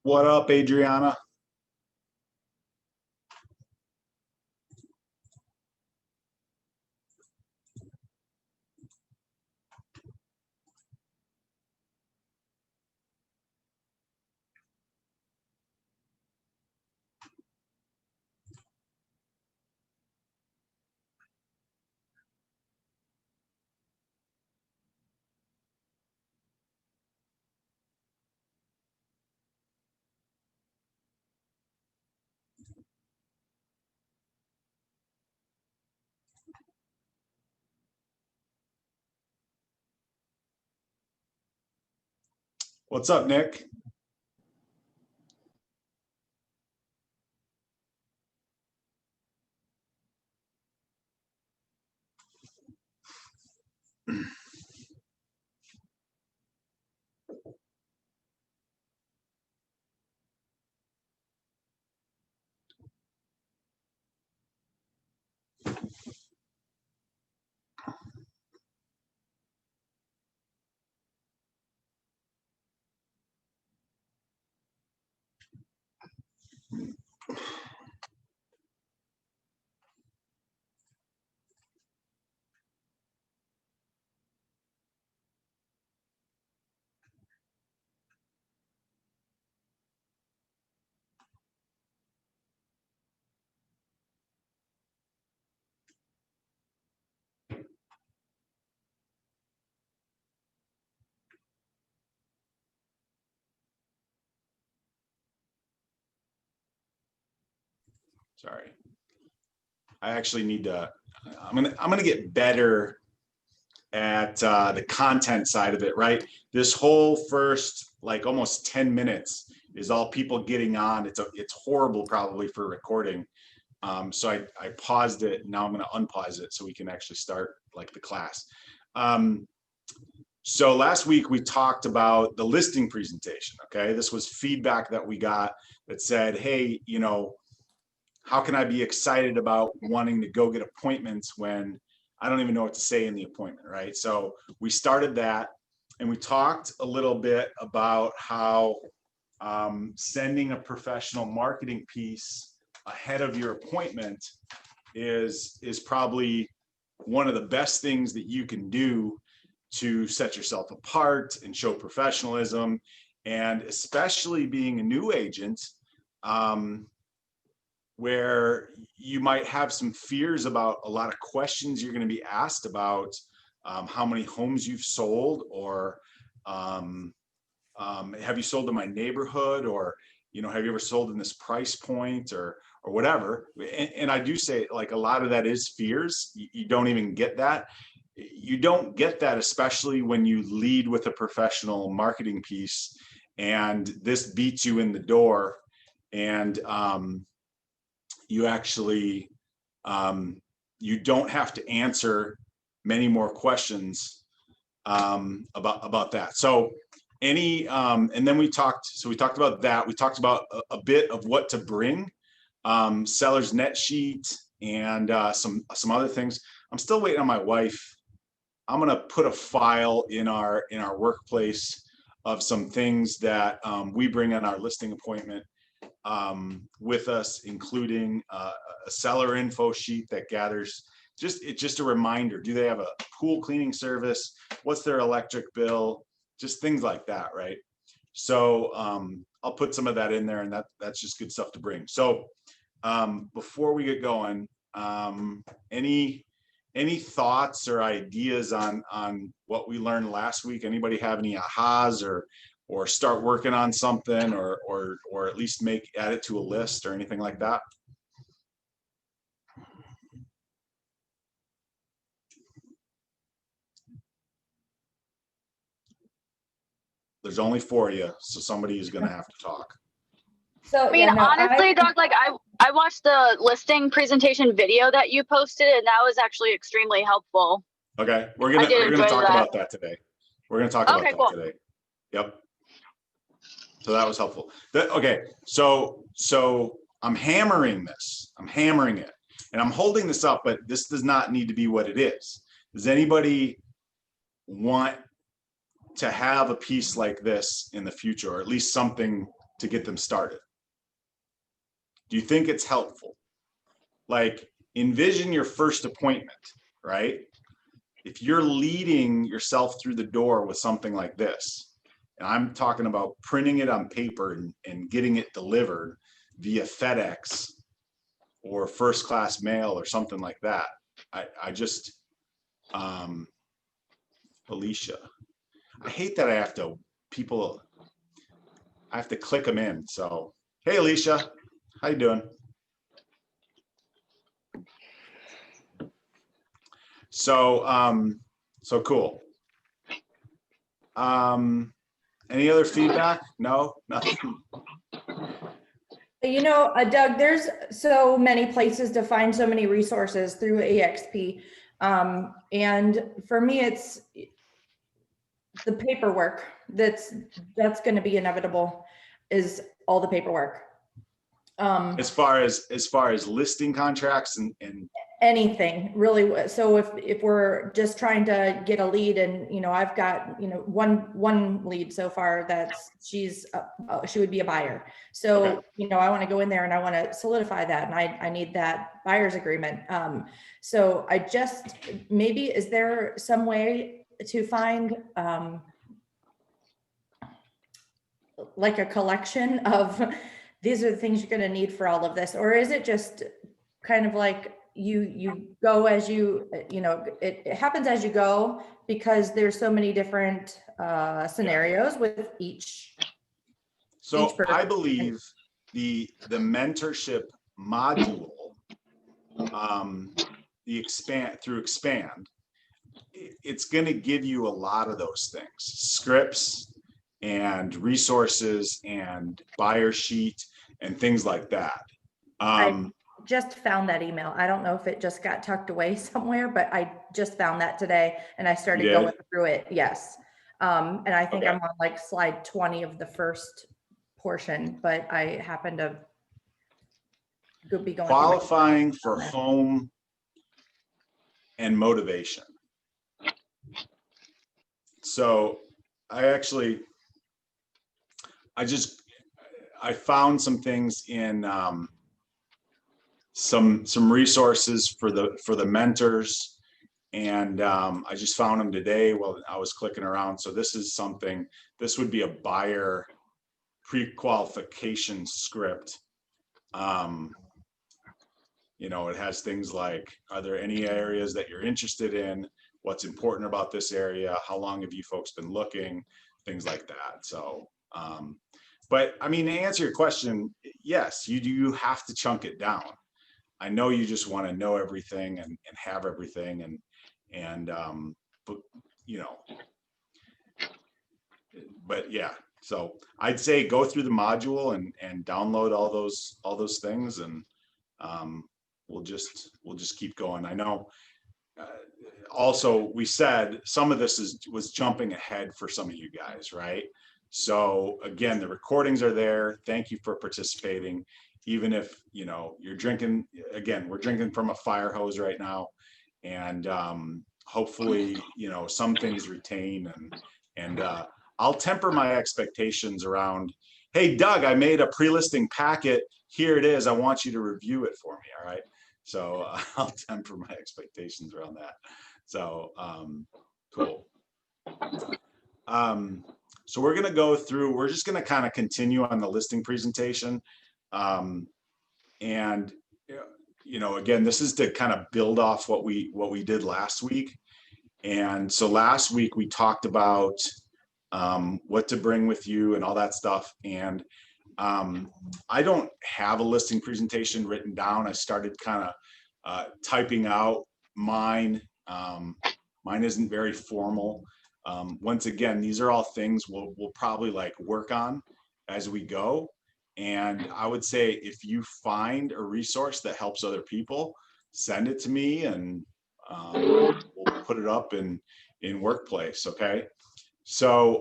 What up, Adriana? What's up, Nick? Sorry. I actually need to. I'm gonna get better at the content side of it. Right. This whole first like almost 10 minutes is all people getting on. It's horrible probably for recording. So I paused it. Now I'm gonna unpause it so we can actually start like the class. Um, so last week we talked about the listing presentation. Okay, this was feedback that we got that said, hey, how can I be excited about wanting to go get appointments when I don't even know what to say in the appointment, right? So we started that and we talked a little bit about how sending a professional marketing piece ahead of your appointment is probably one of the best things that you can do to set yourself apart and show professionalism. And especially being a new agent, um, where you might have some fears about a lot of questions you're going to be asked about how many homes you've sold, or um, have you sold in my neighborhood, or have you ever sold in this price point, or whatever. And I do say like a lot of that is fears. You don't even get that. You don't get that, especially when you lead with a professional marketing piece, and this beats you in the door, and you actually um, you don't have to answer many more questions about that. So and then we talked about that. We talked about a bit of what to bring, seller's net sheet, and some other things. I'm still waiting on my wife. I'm gonna put a file in our workplace of some things that we bring on our listing appointment with us, including a seller info sheet that gathers just a reminder. Do they have a pool cleaning service? What's their electric bill? just things like that, right? So I'll put some of that in there, and that's just good stuff to bring. So before we get going, any thoughts or ideas on what we learned last week? Anybody have any ahas, or start working on something, or at least add it to a list or anything like that? There's only 4 of you, so somebody is going to have to talk. So, I mean, honestly, Doug, like I watched the listing presentation video that you posted, and that was actually extremely helpful. Okay, we're gonna talk about that today. We're gonna talk about that today. Yep. So that was helpful. Okay, so I'm hammering this. I'm hammering it, and I'm holding this up, but this does not need to be what it is. Does anybody want to have a piece like this in the future, or at least something to get them started? Do you think it's helpful? Like, envision your first appointment, right? If you're leading yourself through the door with something like this, and I'm talking about printing it on paper and getting it delivered via FedEx or first class mail or something like that. I just, Alicia, I hate that I have to click them in. So, hey, Alicia, how you doing? So, so cool. Any other feedback? No, nothing. You know, Doug, there's so many places to find so many resources through EXP. And for me, it's the paperwork that's going to be inevitable, is all the paperwork. As far as listing contracts and anything really. So if we're just trying to get a lead, and I've got one lead so far that's she would be a buyer. So okay. I want to go in there and I want to solidify that, and I need that buyer's agreement. So I just, maybe, is there some way to find like a collection of these are the things you're going to need for all of this, or is it just kind of like you go as it happens as you go, because there's so many different scenarios with each. So I believe the mentorship module, the expand, it's going to give you a lot of those things: scripts and resources and buyer sheet and things like that. I just found that email. I don't know if it just got tucked away somewhere, but I just found that today and I started going through it. Yes. And I think I'm on like slide 20 of the first portion, but I happen to be going qualifying for home and motivation. So I found some things in some resources for the mentors, and I just found them today while I was clicking around. So this would be a buyer pre-qualification script. It has things like, are there any areas that you're interested in? What's important about this area? How long have you folks been looking? Things like that. So, but I mean, to answer your question, yes, you have to chunk it down. I know you just want to know everything and have everything but yeah, so I'd say go through the module and download all those things, and we'll just keep going. I know also we said some of this was jumping ahead for some of you guys, right? So again, the recordings are there. Thank you for participating. Even if you're drinking, again, we're drinking from a fire hose right now, and hopefully some things retain, and I'll temper my expectations around, hey Doug, I made a pre-listing packet, here it is, I want you to review it for me. All right, so I'll temper my expectations around that. So cool. So we're going to go through, we're just going to kind of continue on the listing presentation. And, again, this is to kind of build off what we did last week. And so last week we talked about what to bring with you and all that stuff. And I don't have a listing presentation written down. I started kind of typing out mine. Mine isn't very formal. Once again, these are all things we'll probably like work on as we go. And I would say if you find a resource that helps other people, send it to me and we'll put it up in Workplace. Okay. So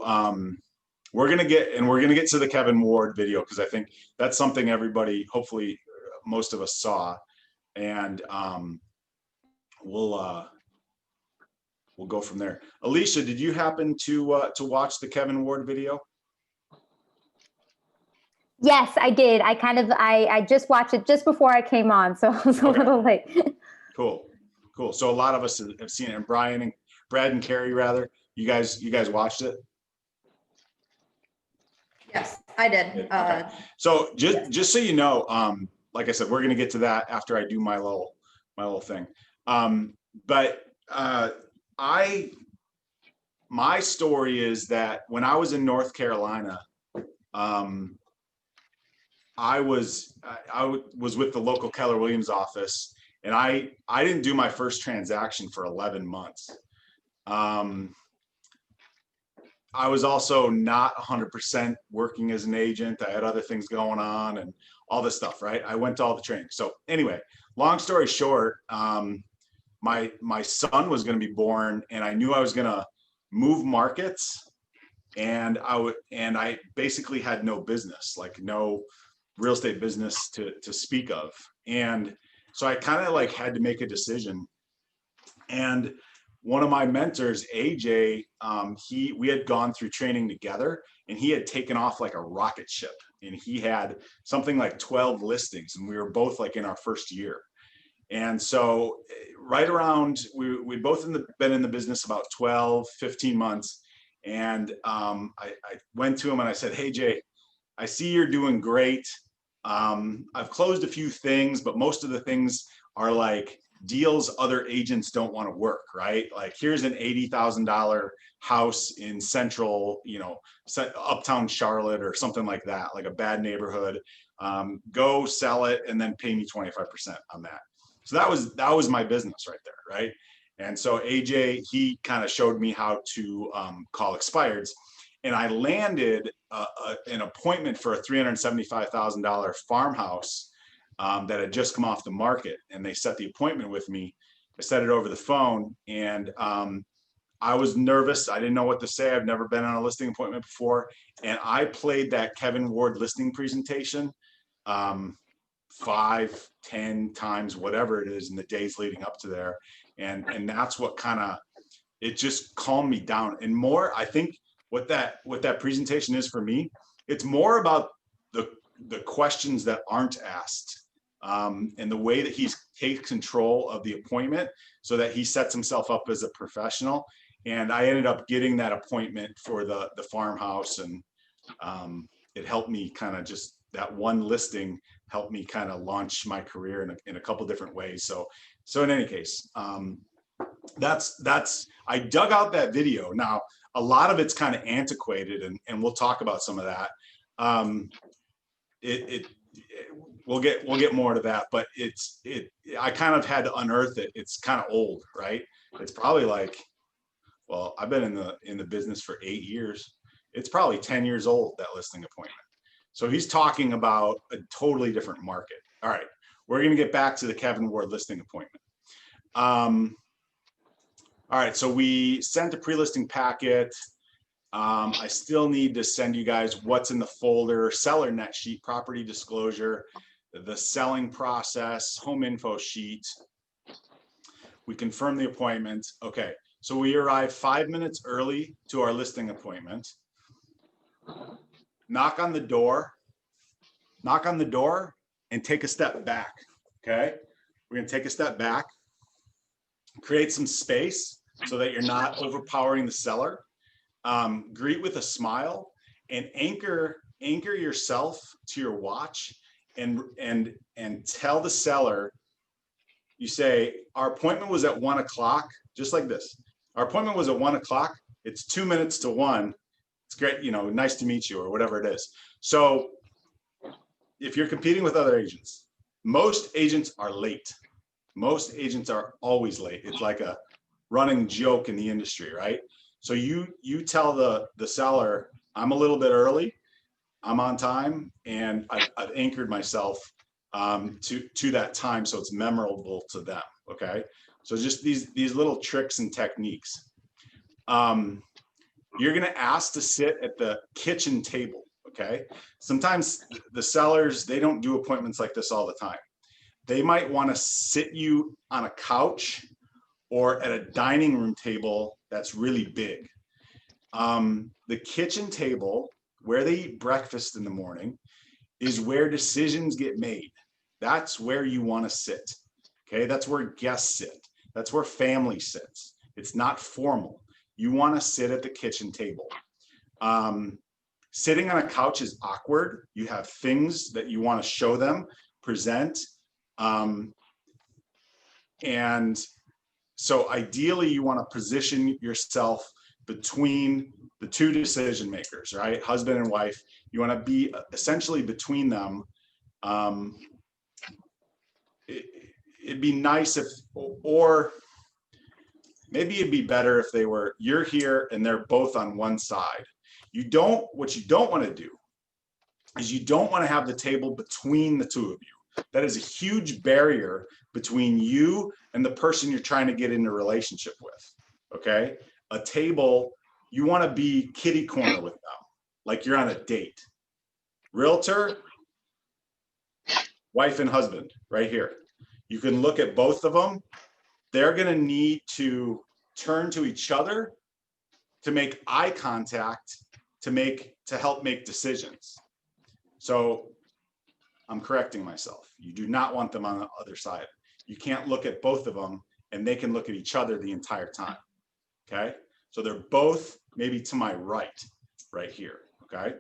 we're gonna get to the Kevin Ward video because I think that's something everybody, hopefully most of us saw, and we'll go from there. Alicia, did you happen to watch the Kevin Ward video? Yes, I did. I just watched it just before I came on, so I was a little late. Cool. So a lot of us have seen it, and Brad and Carrie, rather. You guys watched it? Yes, I did. Okay. So just so you know, like I said, we're gonna get to that after I do my little thing. But my story is that when I was in North Carolina, I was with the local Keller Williams office, and I didn't do my first transaction for 11 months. I was also not 100% working as an agent. I had other things going on and all this stuff, right? I went to all the training. So anyway, long story short, my son was going to be born, and I knew I was going to move markets, and I basically had no business, like no real estate business to speak of. And so I kind of like had to make a decision. And one of my mentors, AJ, we had gone through training together, and he had taken off like a rocket ship, and he had something like 12 listings, and we were both like in our first year. And so right around, we both been in the business about 12, 15 months. And I went to him and I said, "Hey, Jay, I see you're doing great. I've closed a few things, but most of the things are like deals other agents don't want to work, right? Like here's an $80,000 house in central, uptown Charlotte or something like that, like a bad neighborhood. Go sell it and then pay me 25% on that." So that was my business right there, right? And so AJ, he kind of showed me how to call expireds, and I landed an appointment for a $375,000 farmhouse that had just come off the market, and they set the appointment with me. I set it over the phone, and I was nervous. I didn't know what to say. I've never been on a listing appointment before, and I played that Kevin Ward listing presentation 5, 10 times, whatever it is, in the days leading up to there. And that's what kind of, it just calmed me down. And more, I think what that presentation is for me, it's more about the questions that aren't asked, and the way that he takes control of the appointment so that he sets himself up as a professional. And I ended up getting that appointment for the farmhouse, and it helped me kind of just, that one listing helped me kind of launch my career in a couple different ways. So in any case, that's I dug out that video. Now, a lot of it's kind of antiquated, and we'll talk about some of that. We'll get more to that, but I kind of had to unearth it. It's kind of old, right? It's probably like, well, I've been in the business for 8 years. It's probably 10 years old, that listing appointment. So he's talking about a totally different market. All right, we're going to get back to the Kevin Ward listing appointment. All right, so we sent a pre-listing packet. I still need to send you guys what's in the folder: seller net sheet, property disclosure, the selling process, home info sheet. We confirm the appointment. Okay, so we arrive 5 minutes early to our listing appointment. Knock on the door, and take a step back. Okay, we're gonna take a step back, create some space so that you're not overpowering the seller. greet with a smile, and anchor yourself to your watch, and tell the seller, you say, our appointment was at 1 o'clock, just like this. Our appointment was at 1 o'clock. It's 2 minutes to 1. It's great, you know, nice to meet you, or whatever it is. So if you're competing with other agents, most agents are late. Most agents are always late. It's like a running joke in the industry, right? So you tell the seller, I'm a little bit early, I'm on time, and I've anchored myself to that time, so it's memorable to them. Okay, so just these little tricks and techniques. You're gonna ask to sit at the kitchen table. Okay, sometimes the sellers, they don't do appointments like this all the time. They might want to sit you on a couch or at a dining room table that's really big. The kitchen table, where they eat breakfast in the morning, is where decisions get made. That's where you want to sit. Okay, that's where guests sit. That's where family sits. It's not formal. You want to sit at the kitchen table. Sitting on a couch is awkward. You have things that you want to show them, present. And so ideally you want to position yourself between the two decision makers, right? Husband and wife. You want to be essentially between them. It'd be nice if, or maybe it'd be better if they were, you're here and they're both on one side. What you don't want to do is you don't want to have the table between the two of you. That is a huge barrier between you and the person you're trying to get into a relationship with. Okay, a table, you want to be kitty corner with them, like you're on a date. Realtor, wife and husband, right here. You can look at both of them. They're going to need to turn to each other to make eye contact, to help make decisions. So I'm correcting myself. You do not want them on the other side. You can't look at both of them and they can look at each other the entire time. Okay, so they're both maybe to my right here. Okay,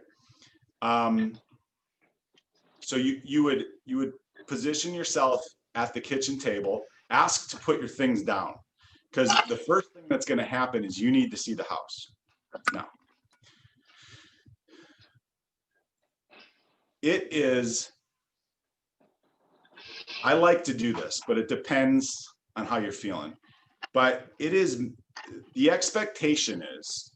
so you would position yourself at the kitchen table. Ask to put your things down, because the first thing that's going to happen is you need to see the house. Now, it is, I like to do this, but it depends on how you're feeling. But it is, the expectation is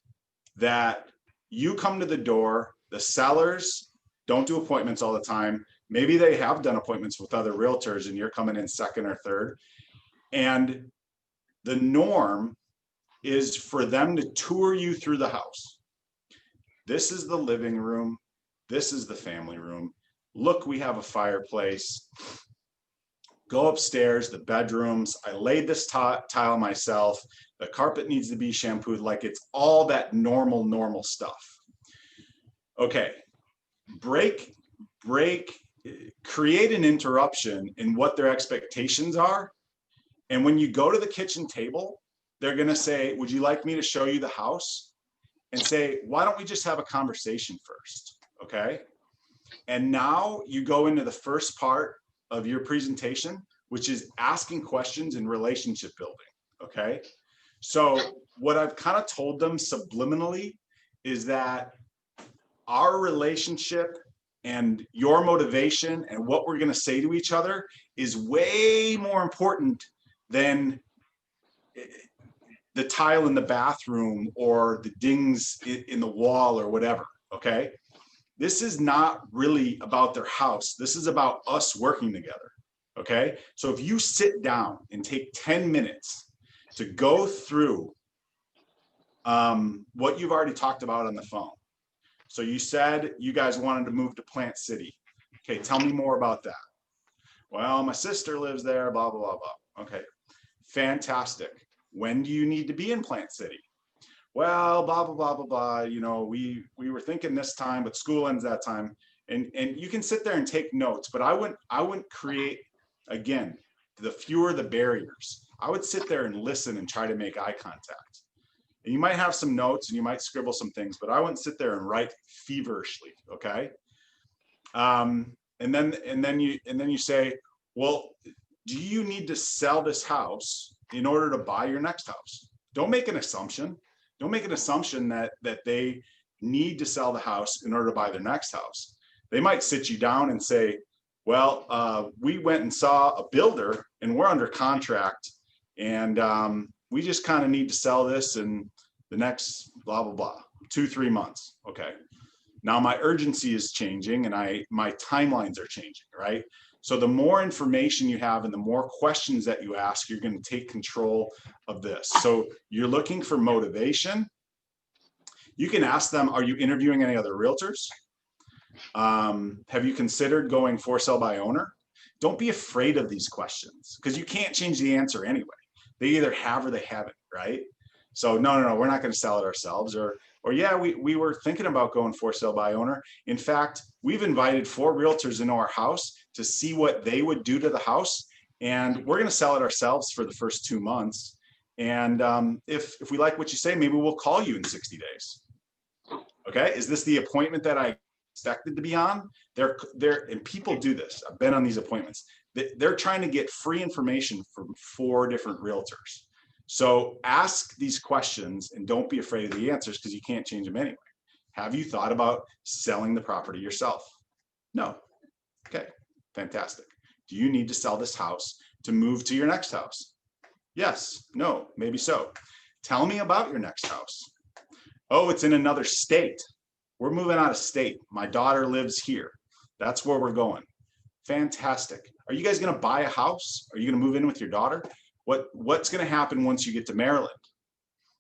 that you come to the door. The sellers don't do appointments all the time. Maybe they have done appointments with other realtors and you're coming in second or third. And the norm is for them to tour you through the house. This is the living room. This is the family room. Look, we have a fireplace. Go upstairs, the bedrooms. I laid this tile myself. The carpet needs to be shampooed. Like, it's all that normal stuff. Okay, create an interruption in what their expectations are. And when you go to the kitchen table, they're going to say, would you like me to show you the house? And say, why don't we just have a conversation first? Okay. And now you go into the first part of your presentation, which is asking questions and relationship building. Okay. So what I've kind of told them subliminally is that our relationship and your motivation and what we're going to say to each other is way more important than the tile in the bathroom or the dings in the wall or whatever. Okay. This is not really about their house. This is about us working together. Okay. So if you sit down and take 10 minutes to go through what you've already talked about on the phone. So you said you guys wanted to move to Plant City. Okay. Tell me more about that. Well, my sister lives there, blah, blah, blah, blah. Okay. Fantastic. When do you need to be in Plant City? Well, blah, blah, blah, blah, blah. You know, we were thinking this time, but school ends that time. And you can sit there and take notes, but I wouldn't create, again, the fewer the barriers. I would sit there and listen and try to make eye contact. And you might have some notes and you might scribble some things, but I wouldn't sit there and write feverishly. Okay. And then you say, well, do you need to sell this house in order to buy your next house? Don't make an assumption. Don't make an assumption that they need to sell the house in order to buy their next house. They might sit you down and say, well, we went and saw a builder and we're under contract, and we just kind of need to sell this in the next blah, blah, blah, 2-3 months. Okay. Now my urgency is changing and my timelines are changing, right? So the more information you have and the more questions that you ask, you're going to take control of this. So you're looking for motivation. You can ask them, are you interviewing any other realtors? Have you considered going for sale by owner? Don't be afraid of these questions because you can't change the answer anyway. They either have or they haven't, right? So no, we're not going to sell it ourselves. Or yeah, we were thinking about going for sale by owner. In fact, we've invited 4 realtors into our house to see what they would do to the house. And we're going to sell it ourselves for the first 2 months. And if we like what you say, maybe we'll call you in 60 days. Okay. Is this the appointment that I expected to be on? And people do this. I've been on these appointments. They're trying to get free information from 4 different realtors. So ask these questions and don't be afraid of the answers because you can't change them anyway. Have you thought about selling the property yourself? No. Okay, fantastic. Do you need to sell this house to move to your next house? Yes, no, maybe so. Tell me about your next house. Oh, it's in another state. We're moving out of state. My daughter lives here. That's where we're going. Fantastic. Are you guys going to buy a house? Are you going to move in with your daughter? What's going to happen once you get to Maryland?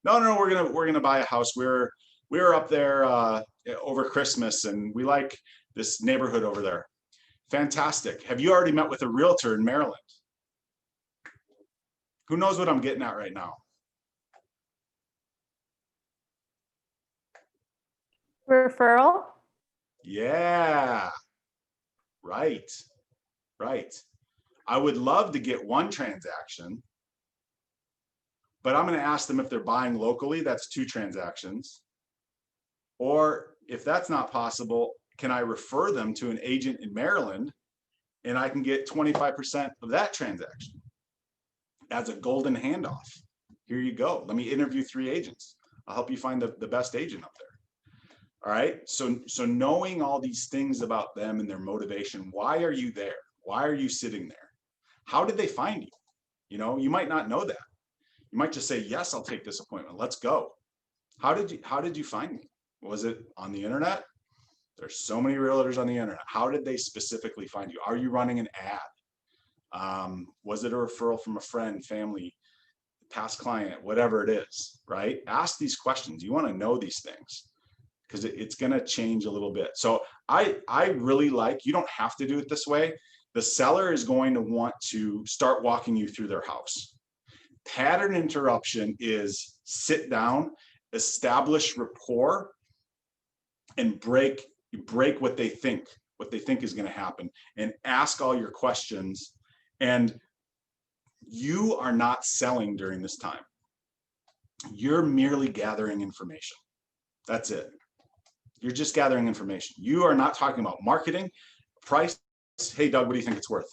No, we're gonna buy a house. We were up there over Christmas, and we like this neighborhood over there. Fantastic. Have you already met with a realtor in Maryland? Who knows what I'm getting at right now? Referral? Yeah. Right. I would love to get 1 transaction, but I'm going to ask them if they're buying locally. That's 2 transactions. Or if that's not possible, can I refer them to an agent in Maryland and I can get 25% of that transaction as a golden handoff? Here you go. Let me interview 3 agents. I'll help you find the best agent up there. All right. So knowing all these things about them and their motivation, why are you there? Why are you sitting there? How did they find you? You know, you might not know that. You might just say, yes, I'll take this appointment. Let's go. How did you find me? Was it on the internet? There's so many realtors on the internet. How did they specifically find you? Are you running an ad? Was it a referral from a friend, family, past client, whatever it is, right? Ask these questions. You want to know these things because it's going to change a little bit. So I really like, you don't have to do it this way. The seller is going to want to start walking you through their house. Pattern interruption is sit down, establish rapport, and break what they think is going to happen, and ask all your questions. And you are not selling during this time. You're merely gathering information. That's it. You're just gathering information. You are not talking about marketing, price. Hey, Doug, what do you think it's worth?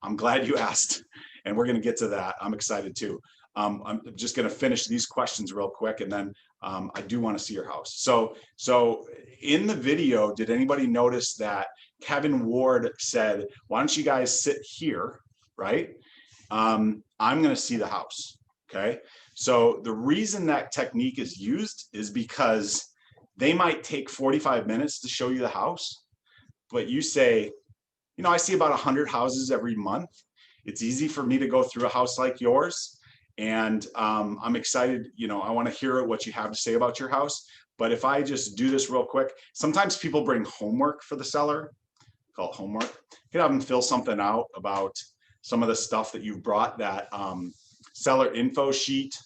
I'm glad you asked, and we're going to get to that. I'm excited too. I'm just going to finish these questions real quick, and then I do want to see your house. So in the video, did anybody notice that Kevin Ward said, why don't you guys sit here, right? I'm going to see the house, okay? So the reason that technique is used is because they might take 45 minutes to show you the house, but you say, you know, I see about 100 houses every month. It's easy for me to go through a house like yours. And I'm excited, you know, I want to hear what you have to say about your house. But if I just do this real quick, sometimes people bring homework for the seller, call it homework. You can have them fill something out about some of the stuff that you've brought, that seller info sheet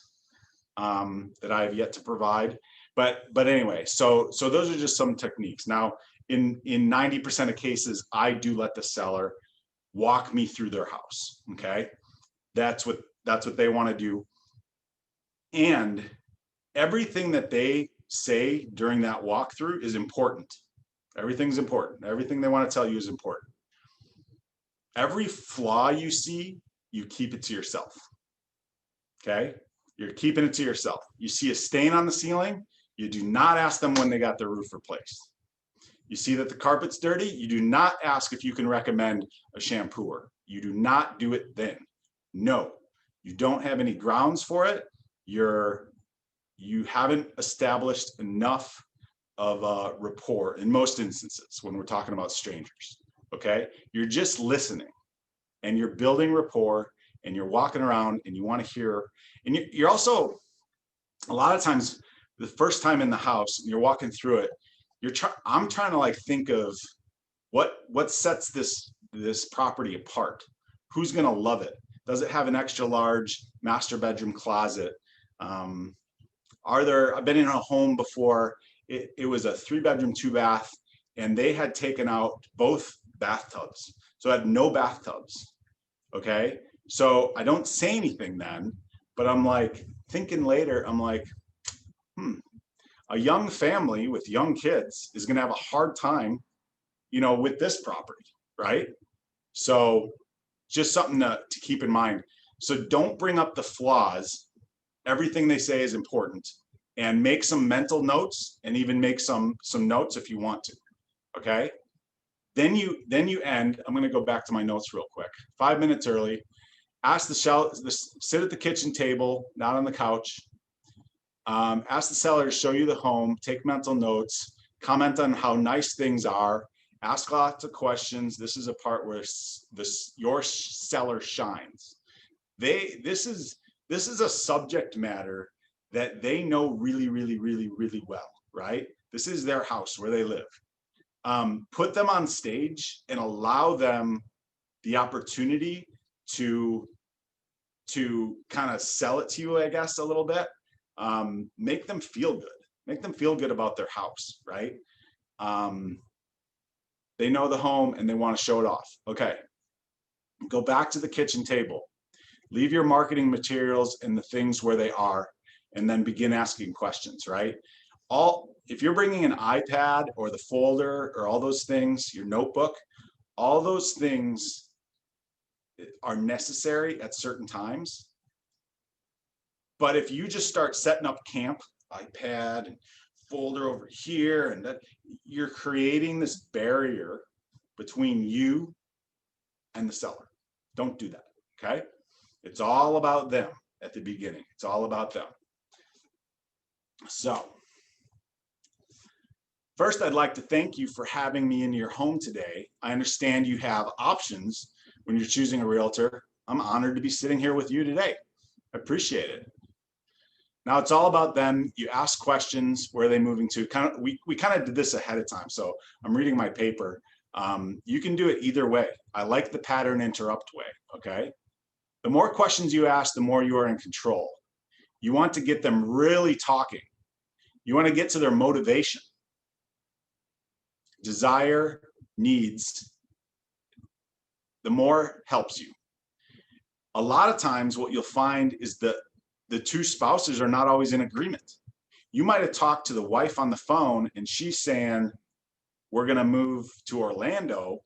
that I have yet to provide. But anyway, so those are just some techniques. Now, in 90% of cases, I do let the seller walk me through their house. Okay, that's what they want to do. And everything that they say during that walkthrough is important. Everything's important. Everything they want to tell you is important. Every flaw you see, you keep it to yourself. Okay? You're keeping it to yourself. You see a stain on the ceiling, you do not ask them when they got their roof replaced. You see that the carpet's dirty, you do not ask if you can recommend a shampooer. You do not do it then. No, you don't have any grounds for it. You haven't established enough of a rapport in most instances when we're talking about strangers. Okay, you're just listening and you're building rapport and you're walking around and you want to hear, and you're also, a lot of times the first time in the house and you're walking through it, I'm trying to like think of what sets this property apart. Who's gonna love it? Does it have an extra large master bedroom closet? I've been in a home before, it was a 3-bedroom 2-bath, and they had taken out both bathtubs. So it had no bathtubs. Okay. So I don't say anything then, but I'm like thinking later, I'm like, a young family with young kids is going to have a hard time, with this property, right? So just something to keep in mind. So don't bring up the flaws. Everything they say is important, and make some mental notes, and even make some notes if you want to. Okay. Then you end. I'm going to go back to my notes real quick. 5 minutes early. Ask sit at the kitchen table, not on the couch. Ask the seller to show you the home, take mental notes, comment on how nice things are, ask lots of questions. This is a part where your seller shines. This is a subject matter that they know really, really, really, really well, right? This is their house where they live. Put them on stage and allow them the opportunity to kind of sell it to you, I guess, a little bit. Make them feel good. Make them feel good about their house, right? They know the home and they want to show it off. Okay. Go back to the kitchen table. Leave your marketing materials and the things where they are, and then begin asking questions, right? If you're bringing an iPad or the folder or all those things, your notebook, all those things are necessary at certain times. But if you just start setting up camp, iPad and folder over here, and that, you're creating this barrier between you and the seller. Don't do that, okay? It's all about them at the beginning. It's all about them. So, first, I'd like to thank you for having me in your home today. I understand you have options when you're choosing a realtor. I'm honored to be sitting here with you today. I appreciate it. Now it's all about them. You ask questions. Where are they moving to? We kind of did this ahead of time. So I'm reading my paper. You can do it either way. I like the pattern interrupt way. Okay. The more questions you ask, the more you are in control. You want to get them really talking. You want to get to their motivation, desire, needs. The more helps you. A lot of times what you'll find is that the two spouses are not always in agreement. You might have talked to the wife on the phone and she's saying, we're going to move to Orlando.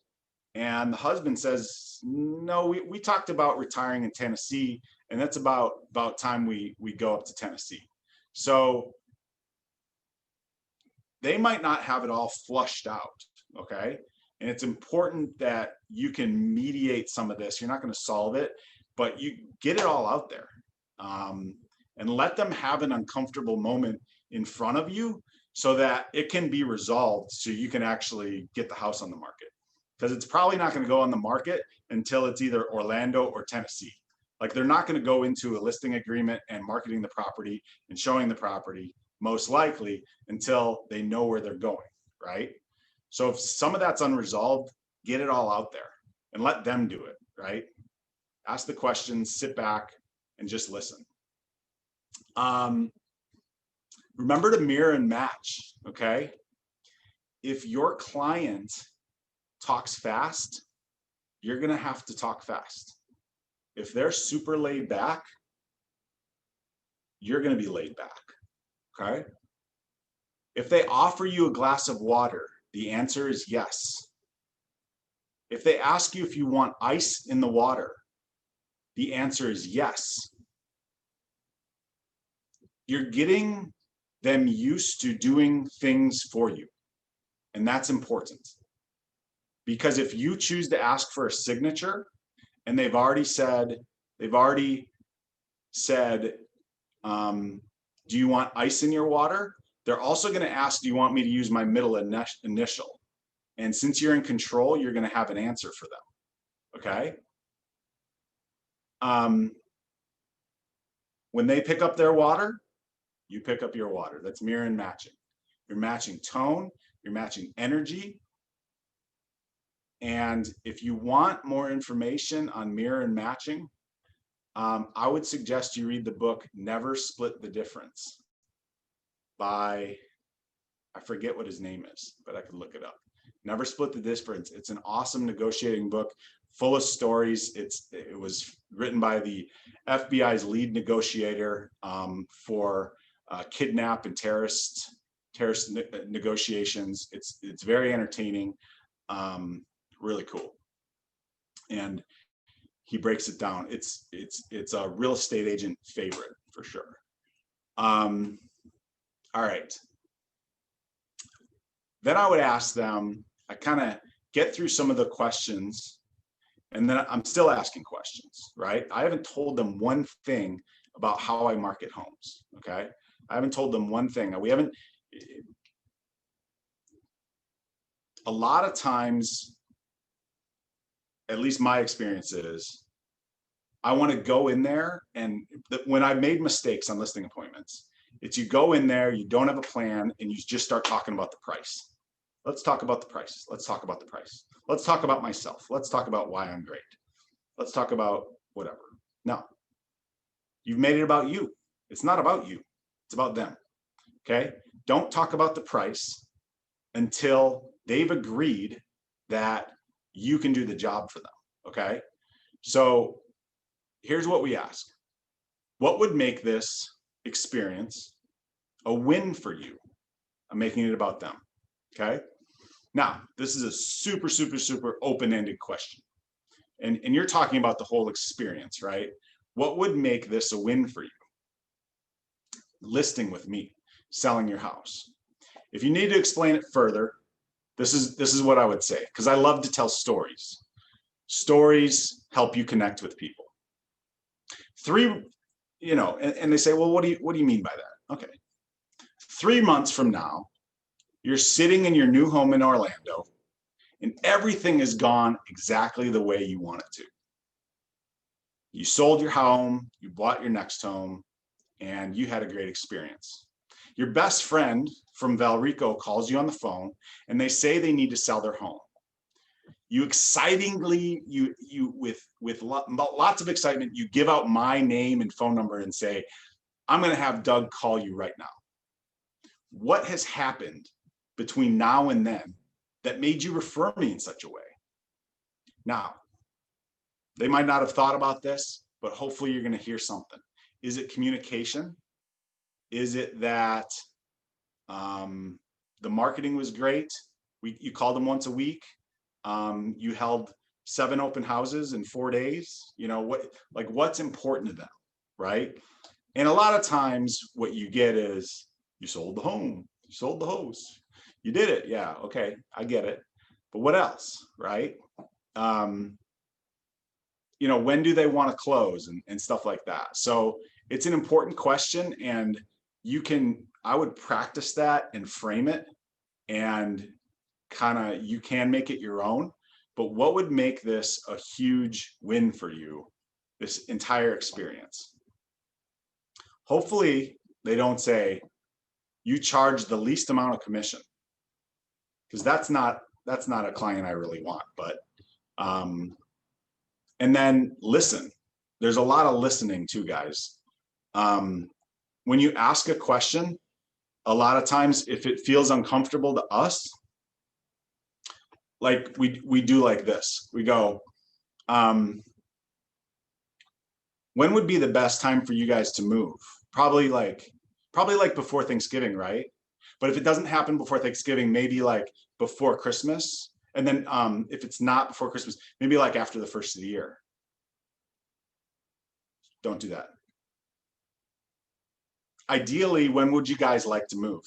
And the husband says, no, we talked about retiring in Tennessee, and that's about time we go up to Tennessee. So they might not have it all flushed out, okay? And it's important that you can mediate some of this. You're not going to solve it, but you get it all out there. And let them have an uncomfortable moment in front of you so that it can be resolved, so you can actually get the house on the market. Because it's probably not going to go on the market until it's either Orlando or Tennessee. Like, they're not going to go into a listing agreement and marketing the property and showing the property, most likely, until they know where they're going, right? So if some of that's unresolved, get it all out there and let them do it, right? Ask the questions, sit back, and just listen. Remember to mirror and match, okay? If your client talks fast, you're gonna have to talk fast. If they're super laid back, you're gonna be laid back. Okay. If they offer you a glass of water, the answer is yes. If they ask you if you want ice in the water, the answer is yes. You're getting them used to doing things for you. And that's important. Because if you choose to ask for a signature and they've already said, do you want ice in your water? They're also going to ask, do you want me to use my middle initial? And since you're in control, you're going to have an answer for them. Okay. When they pick up their water, you pick up your water. That's mirror and matching. You're matching tone, you're matching energy. And if you want more information on mirror and matching, I would suggest you read the book Never Split the Difference by, I forget what his name is, but I could look it up. Never Split the Difference. It's an awesome negotiating book full of stories. It was written by the FBI's lead negotiator for kidnap and terrorist negotiations. It's very entertaining, really cool, and he breaks it down. It's a real estate agent favorite for sure. All right. Then I would ask them, I kind of get through some of the questions, and then I'm still asking questions, right? I haven't told them one thing about how I market homes, okay? I haven't told them one thing. A lot of times, at least my experience is, I want to go in there, and when I've made mistakes on listing appointments, it's you go in there, you don't have a plan, and you just start talking about the price. Let's talk about the price. Let's talk about the price. Let's talk about myself. Let's talk about why I'm great. Let's talk about whatever. No, you've made it about you. It's not about you. It's about them. Okay. Don't talk about the price until they've agreed that you can do the job for them. Okay. So here's what we ask. What would make this experience a win for you? I'm making it about them. Okay. Now, this is a super, super, super open-ended question. And you're talking about the whole experience, right? What would make this a win for you? Listing with me, selling your house. If you need to explain it further, this is what I would say, because I love to tell stories. Stories help you connect with people. And they say, well, what do you mean by that? Okay. 3 months from now, you're sitting in your new home in Orlando, and everything has gone exactly the way you want it to. You sold your home, you bought your next home, and you had a great experience. Your best friend from Valrico calls you on the phone, and they say they need to sell their home. You excitingly, with lots of excitement, you give out my name and phone number and say, I'm going to have Doug call you right now. What has happened between now and then that made you refer me in such a way? Now, they might not have thought about this, but hopefully you're going to hear something. Is it communication? Is it that the marketing was great? You called them once a week. You held 7 open houses in 4 days. What's important to them, right? And a lot of times what you get is, you sold the home, you sold the house, you did it. Yeah, okay, I get it. But what else, right? When do they want to close and stuff like that? So it's an important question, and I would practice that and frame it, and you can make it your own. But what would make this a huge win for you, this entire experience? Hopefully they don't say, you charge the least amount of commission, because that's not a client I really want. But and then listen. There's a lot of listening too, guys. When you ask a question, a lot of times if it feels uncomfortable to us, like we do like this. We go, when would be the best time for you guys to move? Probably like probably like before Thanksgiving, right? But if it doesn't happen before Thanksgiving, maybe like before Christmas. And then if it's not before Christmas, maybe like after the first of the year. Don't do that. Ideally, when would you guys like to move?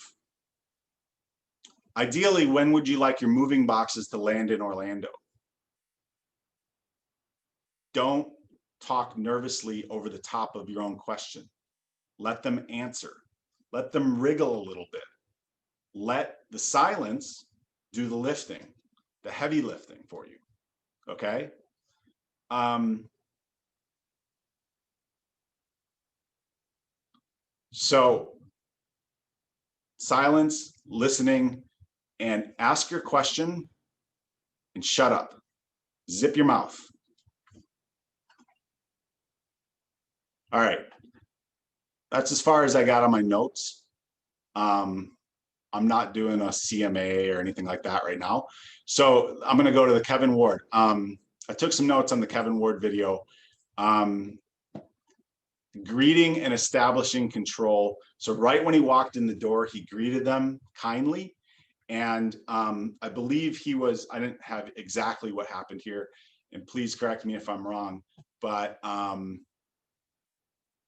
Ideally, when would you like your moving boxes to land in Orlando? Don't talk nervously over the top of your own question. Let them answer. Let them wriggle a little bit. Let the silence do the lifting, the heavy lifting for you, okay? So silence, listening, and ask your question and shut up. Zip your mouth. All right. That's as far as I got on my notes. I'm not doing a CMA or anything like that right now. So I'm going to go to the Kevin Ward. I took some notes on the Kevin Ward video. Greeting and establishing control. So right when he walked in the door, he greeted them kindly. And I believe he was, I didn't have exactly what happened here, and please correct me if I'm wrong, but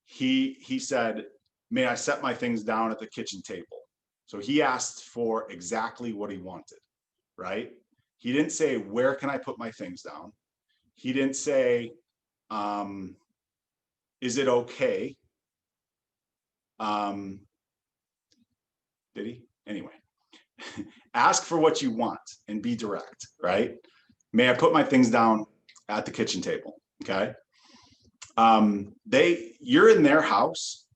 he said, may I set my things down at the kitchen table? So he asked for exactly what he wanted, right? He didn't say, where can I put my things down? He didn't say, is it okay? Did he? Anyway, ask for what you want and be direct, right? May I put my things down at the kitchen table, okay? You're in their house,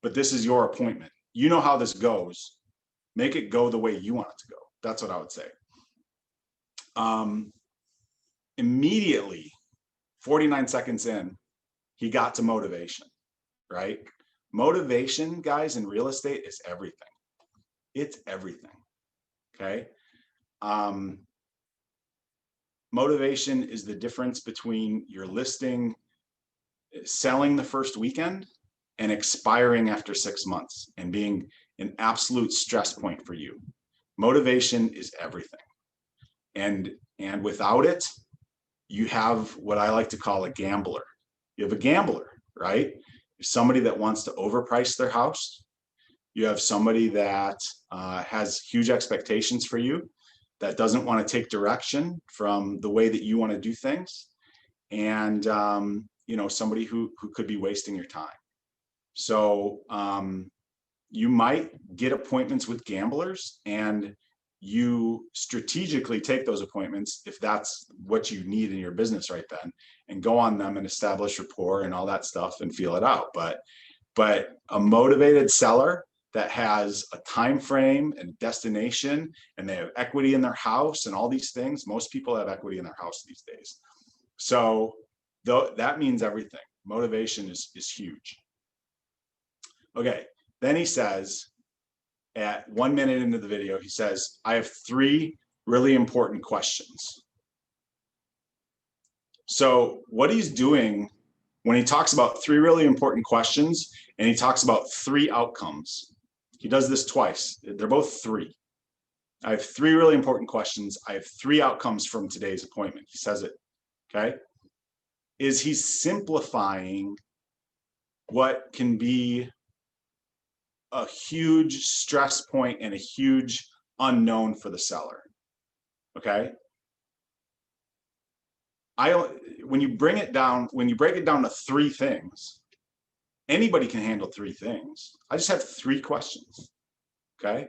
but this is your appointment. You know how this goes. Make it go the way you want it to go. That's what I would say. Immediately, 49 seconds in, he got to motivation, right? Motivation, guys, in real estate is everything. It's everything, okay? Motivation is the difference between your listing selling the first weekend and expiring after 6 months and being an absolute stress point for you. Motivation is everything. And without it, you have what I like to call a gambler. You have a gambler, right? Somebody that wants to overprice their house. You have somebody that has huge expectations for you, that doesn't want to take direction from the way that you want to do things. And, you know, somebody who could be wasting your time. So you might get appointments with gamblers, and you strategically take those appointments if that's what you need in your business right then, and go on them and establish rapport and all that stuff and feel it out. But a motivated seller that has a time frame and destination, and they have equity in their house and all these things, most people have equity in their house these days. So that means everything. Motivation is huge. Okay, then he says, at 1 minute into the video, he says, I have 3 really important questions. So what he's doing when he talks about 3 really important questions, and he talks about 3 outcomes, he does this twice. They're both 3. I have 3 really important questions. I have 3 outcomes from today's appointment. He says it, okay? Is he's simplifying what can be a huge stress point and a huge unknown for the seller, okay? When you break it down to 3 things, anybody can handle 3 things. I just have 3 questions, okay?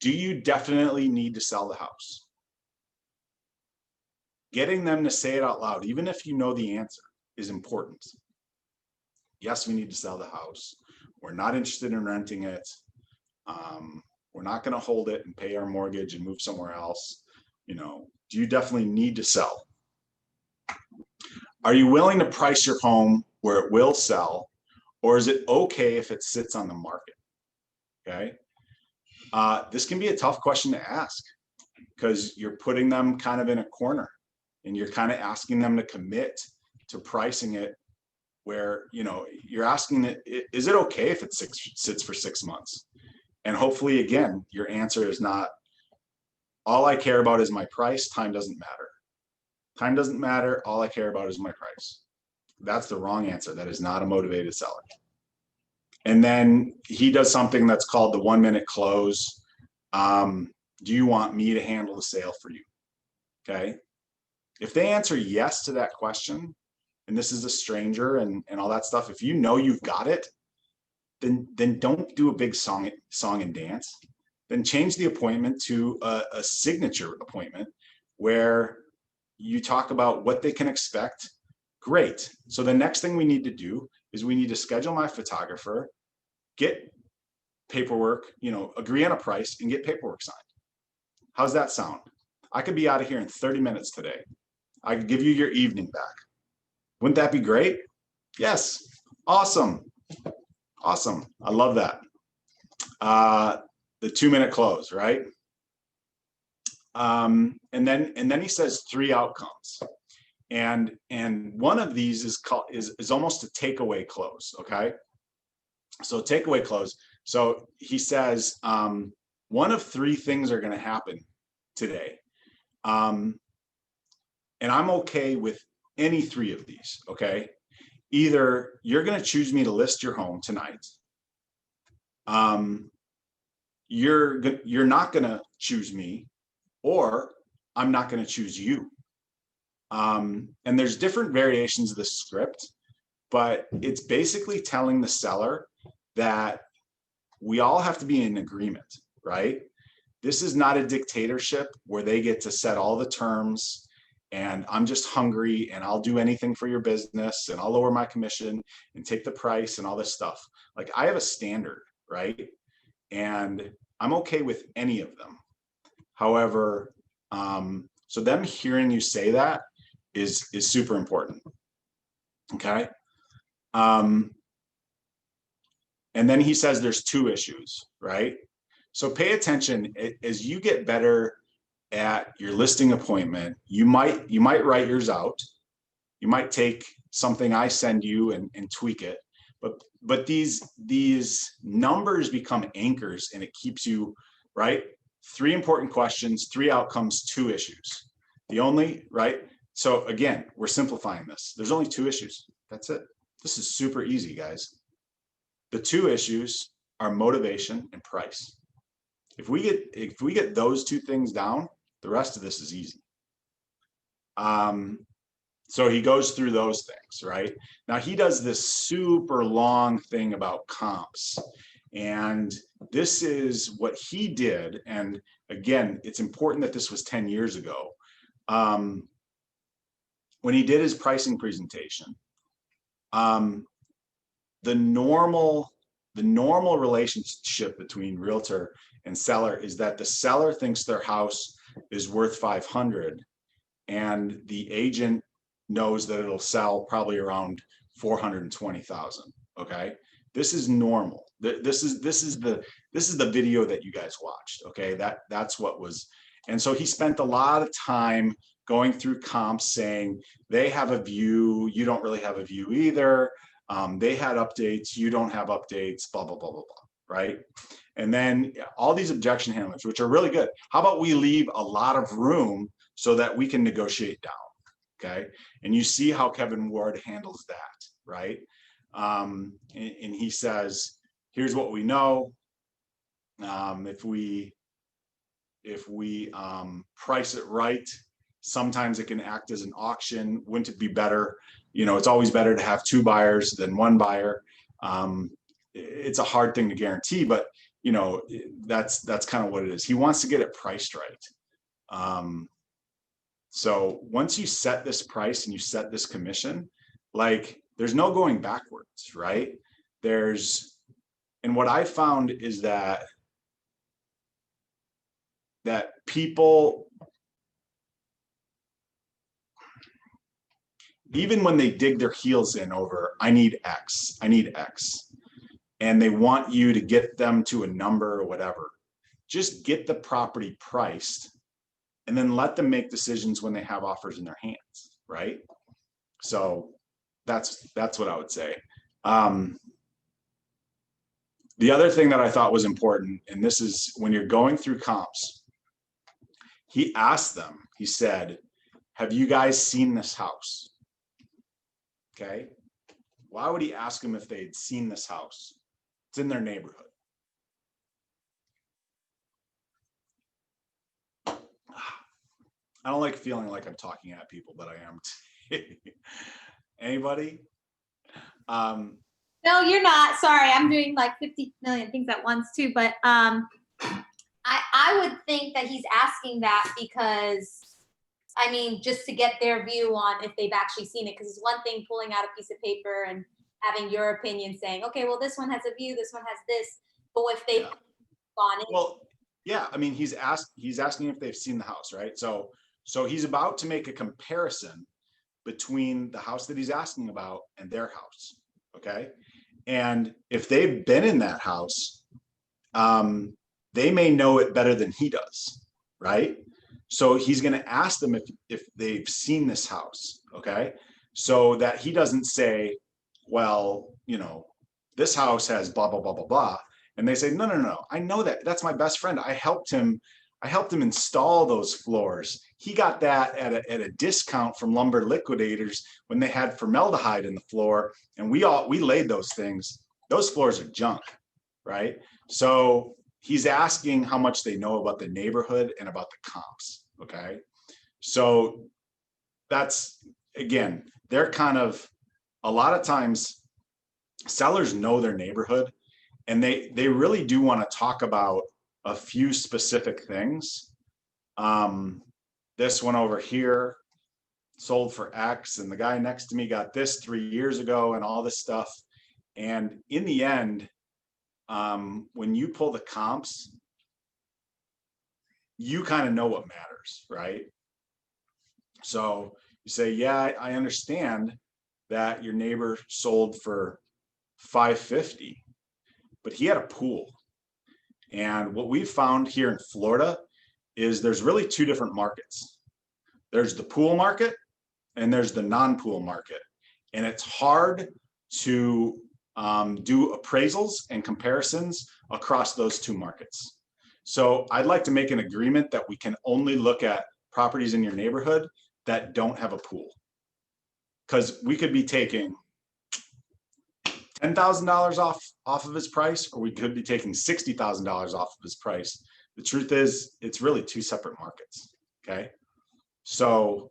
Do you definitely need to sell the house? Getting them to say it out loud, even if you know the answer, is important. Yes, we need to sell the house. We're not interested in renting it. We're not going to hold it and pay our mortgage and move somewhere else. You know, do you definitely need to sell? Are you willing to price your home where it will sell, or is it okay if it sits on the market? Okay. This can be a tough question to ask, because you're putting them kind of in a corner, and you're kind of asking them to commit to pricing it where, you're asking it, is it okay if it sits for 6 months? And hopefully, again, your answer is not, all I care about is my price. Time doesn't matter. Time doesn't matter. All I care about is my price. That's the wrong answer. That is not a motivated seller. And then he does something that's called the 1-minute close. Do you want me to handle the sale for you? Okay. If they answer yes to that question, and this is a stranger and all that stuff, if you know you've got it, then don't do a big song and dance. Then change the appointment to a signature appointment where you talk about what they can expect. Great. So the next thing we need to do is we need to schedule my photographer, get paperwork, agree on a price and get paperwork signed. How's that sound? I could be out of here in 30 minutes today. I could give you your evening back. Wouldn't that be great? Yes. Awesome. Awesome. I love that. The 2-minute close, right? And then he says 3 outcomes. And one of these is almost a takeaway close. Okay. So takeaway close. So he says, one of 3 things are going to happen today. And I'm okay with any 3 of these. Okay. Either you're going to choose me to list your home tonight. You're not going to choose me, or I'm not going to choose you. And there's different variations of the script, but it's basically telling the seller that we all have to be in agreement, right? This is not a dictatorship where they get to set all the terms and I'm just hungry and I'll do anything for your business and I'll lower my commission and take the price and all this stuff. Like, I have a standard, right? And I'm okay with any of them. However, so them hearing you say that is super important. Okay. And then he says there's 2 issues, right? So pay attention as you get better at your listing appointment. You might write yours out. You might take something I send you and tweak it. But these numbers become anchors and it keeps you, right? 3 important questions, 3 outcomes, 2 issues. Right? So again, we're simplifying this. There's only 2 issues. That's it. This is super easy, guys. The 2 issues are motivation and price. If we get those 2 things down, the rest of this is easy. So he goes through those things, right? Now he does this super long thing about comps. And this is what he did. And again, it's important that this was 10 years ago. When he did his pricing presentation, the normal relationship between realtor and seller is that the seller thinks their house is worth 500 and the agent knows that it'll sell probably around 420,000. Okay. This is normal. This is the video that you guys watched. Okay. That's what was. And so he spent a lot of time going through comps saying they have a view, you don't really have a view either. They had updates, you don't have updates, blah, blah, blah, blah, blah, right? And then all these objection handlers, which are really good. How about we leave a lot of room so that we can negotiate down, okay? And you see how Kevin Ward handles that, right? And he says, here's what we know. If we price it right, sometimes it can act as an auction. Wouldn't it be better? It's always better to have 2 buyers than 1 buyer. It's a hard thing to guarantee, but that's kind of what it is. He wants to get it priced right. So once you set this price and you set this commission, like, there's no going backwards, right? And what I found is that people, even when they dig their heels in over, I need X, and they want you to get them to a number or whatever, just get the property priced and then let them make decisions when they have offers in their hands, right? So That's what I would say. The other thing that I thought was important, and this is when you're going through comps, he asked them, he said, have you guys seen this house? Okay. Why would he ask them if they'd seen this house? It's in their neighborhood. I don't like feeling like I'm talking at people, but I am. Anybody? No, you're not. Sorry, I'm doing like 50 million things at once too. But I would think that he's asking that because, I mean, just to get their view on if they've actually seen it. Because it's one thing pulling out a piece of paper and having your opinion saying, okay, well, this one has a view, this one has this. But if they've gone in. Well, yeah, I mean, he's asking if they've seen the house, right? So he's about to make a comparison between the house that he's asking about and their house. Okay. And if they've been in that house, they may know it better than he does. Right. So he's going to ask them if they've seen this house. Okay. So that he doesn't say, well, you know, this house has blah, blah, blah, blah, blah. And they say, no, I know that. That's my best friend. I helped him install those floors. He got that at a discount from Lumber Liquidators when they had formaldehyde in the floor, and we laid those things. Those floors are junk, right? So he's asking how much they know about the neighborhood and about the comps, okay? So that's, again, they're kind of, a lot of times sellers know their neighborhood, and they really do want to talk about a few specific things. This one over here sold for X, and the guy next to me got this 3 years ago, and all this stuff. And in the end, when you pull the comps, you kind of know what matters, right? So you say, yeah, I understand that your neighbor sold for $550, but he had a pool. And what we've found here in Florida is there's really two different markets. There's the pool market and there's the non-pool market. And it's hard to do appraisals and comparisons across those two markets. So I'd like to make an agreement that we can only look at properties in your neighborhood that don't have a pool. Because we could be taking $10,000 off of his price, or we could be taking $60,000 off of his price. The truth is, it's really two separate markets. Okay. So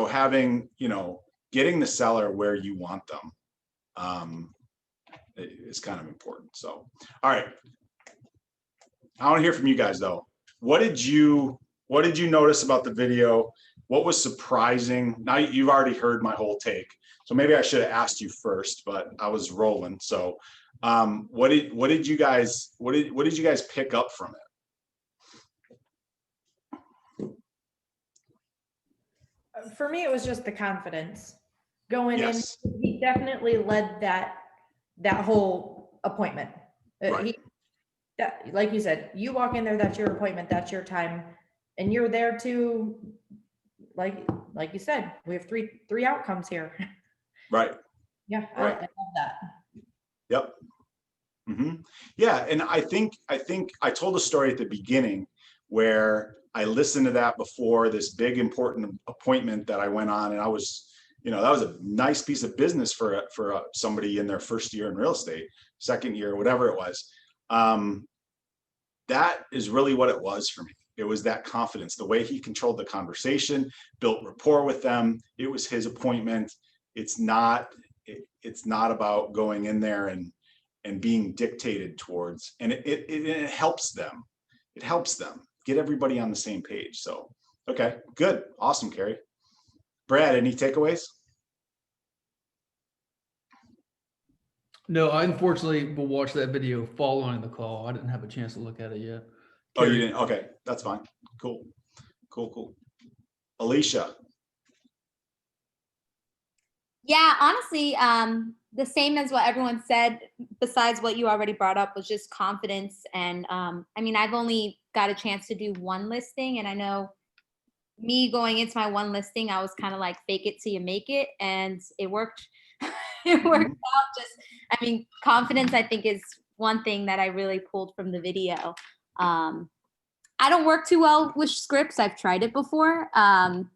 having, you know, getting the seller where you want them is kind of important. So, all right. I want to hear from you guys though. What did you notice about the video? What was surprising? Now you've already heard my whole take. So maybe I should have asked you first, but I was rolling. So what did you guys pick up from it? For me, it was just the confidence going Yes. in. He definitely led that whole appointment. Right. Like you said, you walk in there, that's your appointment, that's your time, and you're there to, like you said, we have three outcomes here. Right. Yeah, Right. I love that. Yep. Mm-hmm. Yeah, and I think I told a story at the beginning where I listened to that before this big important appointment that I went on, and I was, you know, that was a nice piece of business for somebody in their first year in real estate, second year, whatever it was. That is really what it was for me. It was that confidence, the way he controlled the conversation, built rapport with them. It was his appointment. It's not about going in there and being dictated towards, and it helps them. It helps them get everybody on the same page. So, okay, good. Awesome, Carrie. Brad, any takeaways? No, I unfortunately will watch that video following the call. I didn't have a chance to look at it yet. Oh, you didn't? Okay, that's fine. Cool. Alicia. Yeah, honestly, the same as what everyone said, besides what you already brought up, was just confidence. And I mean, I've only got a chance to do one listing, and I know me going into my one listing, I was kind of like fake it till you make it, and it worked. It worked out. Just, I mean, confidence, I think, is one thing that I really pulled from the video. I don't work too well with scripts. I've tried it before. But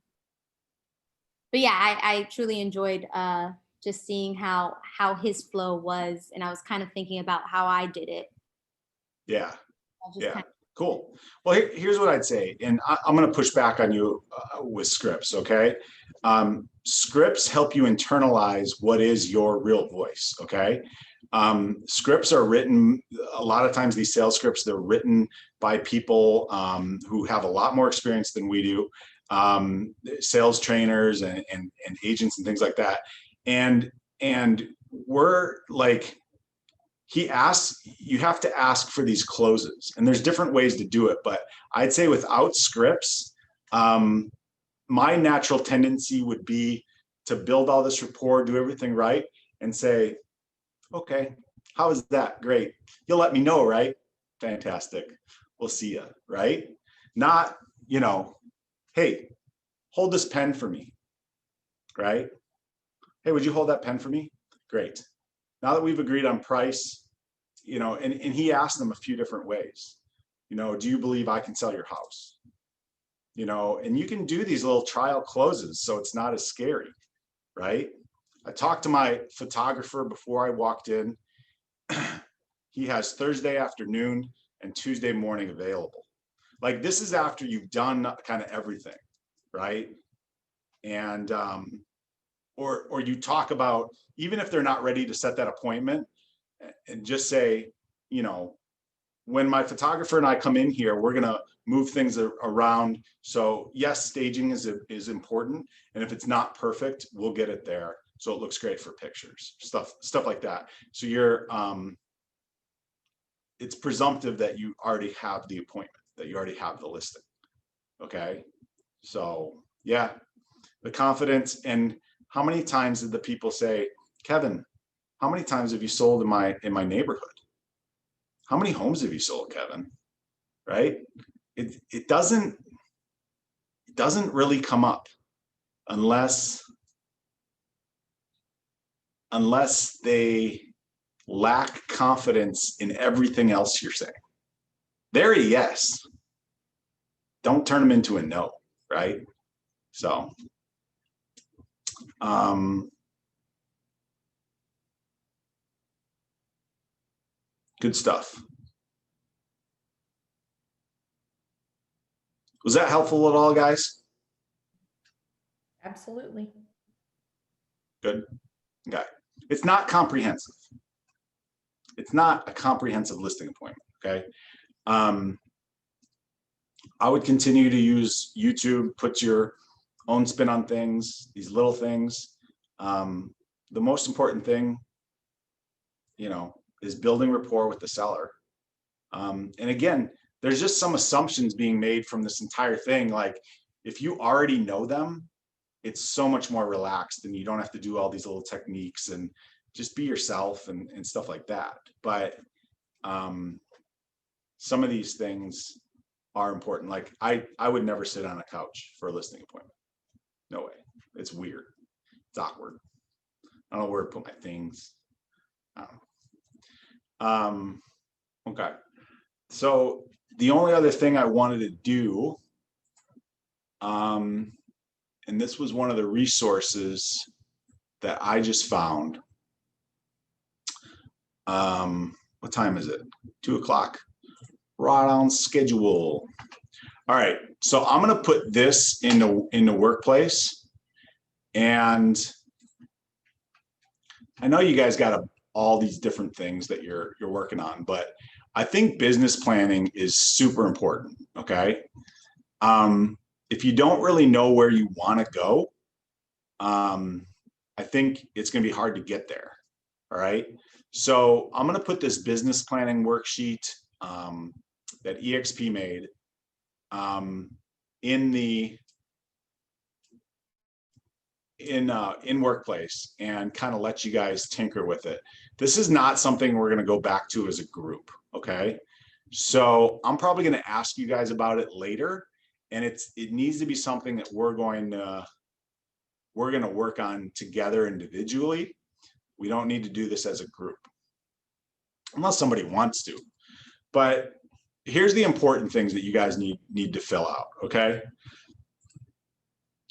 yeah, I truly enjoyed just seeing how his flow was, and I was kind of thinking about how I did it. Yeah. I just Yeah. kind Cool. Well, here's what I'd say, and I'm going to push back on you with scripts. Okay. Scripts help you internalize what is your real voice. Okay. Scripts are written, a lot of times these sales scripts, they're written by people who have a lot more experience than we do, sales trainers and agents and things like that. And we're like, he asks, you have to ask for these closes, and there's different ways to do it. But I'd say without scripts, my natural tendency would be to build all this rapport, do everything right, and say, okay, how is that? Great. You'll let me know, right? Fantastic. We'll see you, right? Not, you know, hey, hold this pen for me, right? Hey, would you hold that pen for me? Great. Now that we've agreed on price, you know, and he asked them a few different ways. You know, do you believe I can sell your house? You know, and you can do these little trial closes, so it's not as scary, right? I talked to my photographer before I walked in. He has Thursday afternoon and Tuesday morning available. Like, this is after you've done kind of everything, right? And or you talk about, even if they're not ready to set that appointment, and just say, you know, when my photographer and I come in here, we're gonna move things around. So yes, staging is important, and if it's not perfect, we'll get it there so it looks great for pictures, stuff like that. So you're it's presumptive that you already have the appointment, that you already have the listing. Okay, so yeah, the confidence. And how many times did the people say, Kevin, how many times have you sold in my neighborhood? How many homes have you sold, Kevin? Right? It doesn't really come up unless they lack confidence in everything else you're saying. They're a yes. Don't turn them into a no, right? So good stuff. Was that helpful at all, guys? Absolutely. Good. Okay. It's not comprehensive. It's not a comprehensive listing appointment. Okay. I would continue to use YouTube, put your own spin on things, these little things. The most important thing, you know, is building rapport with the seller. And again, there's just some assumptions being made from this entire thing. Like, if you already know them, it's so much more relaxed, and you don't have to do all these little techniques, and just be yourself and stuff like that. But some of these things are important. Like, I would never sit on a couch for a listing appointment. No way. It's weird. It's awkward. I don't know where to put my things. Okay. So the only other thing I wanted to do, and this was one of the resources that I just found. What time is it? 2 o'clock. Right on schedule. All right. So I'm going to put this in the workplace, and I know you guys got all these different things that you're working on, but I think business planning is super important. Okay. If you don't really know where you want to go, I think it's going to be hard to get there. All right. So I'm going to put this business planning worksheet that EXP made in workplace, and kind of let you guys tinker with it. This is not something we're going to go back to as a group. Okay. So I'm probably going to ask you guys about it later, And it needs to be something that we're going to work on together individually. We don't need to do this as a group, unless somebody wants to. But here's the important things that you guys need to fill out, okay?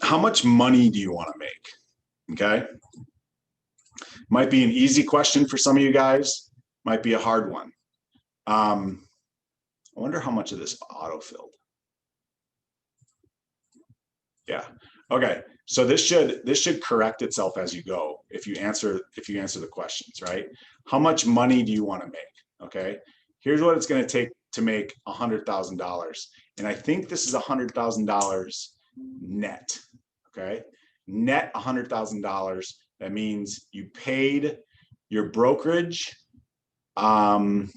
How much money do you want to make? Okay. Might be an easy question for some of you guys, might be a hard one. I wonder how much of this auto-filled. Yeah. Okay. So this should correct itself as you go if you answer the questions, right? How much money do you want to make? Okay. Here's what it's going to take to make $100,000. And I think this is $100,000 net. Okay. Net $100,000. That means you paid your brokerage, 6%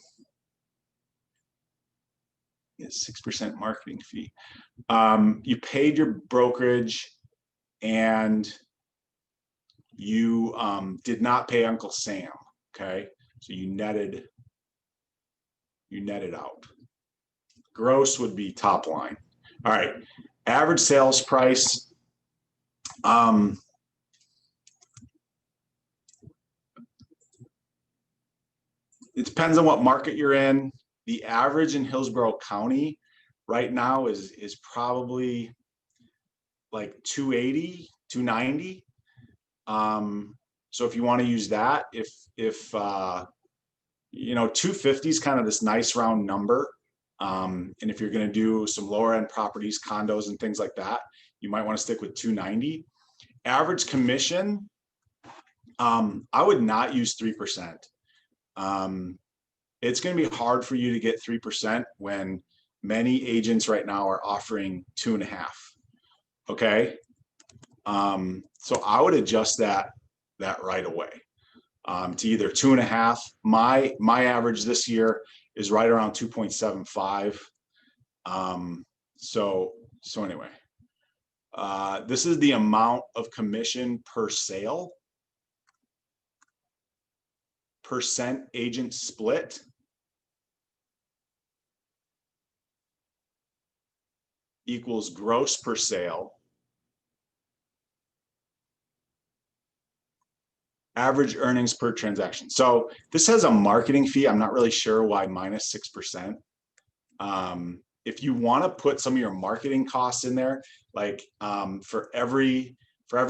marketing fee. You paid your brokerage and you did not pay Uncle Sam. Okay. So you netted out. Gross would be top line. All right. Average sales price. It depends on what market you're in. The average in Hillsborough County right now is probably like 280, 290. So if you want to use that, if 250 is kind of this nice round number. And if you're going to do some lower end properties, condos and things like that, you might want to stick with 290. Average commission, I would not use 3%. It's going to be hard for you to get 3% when many agents right now are offering 2.5. Okay. So I would adjust that right away, to either 2.5. My average this year is right around 2.75. So anyway, this is the amount of commission per sale. Percent agent split equals gross per sale. Average earnings per transaction. So this has a marketing fee. I'm not really sure why minus 6%. If you want to put some of your marketing costs in there, like for every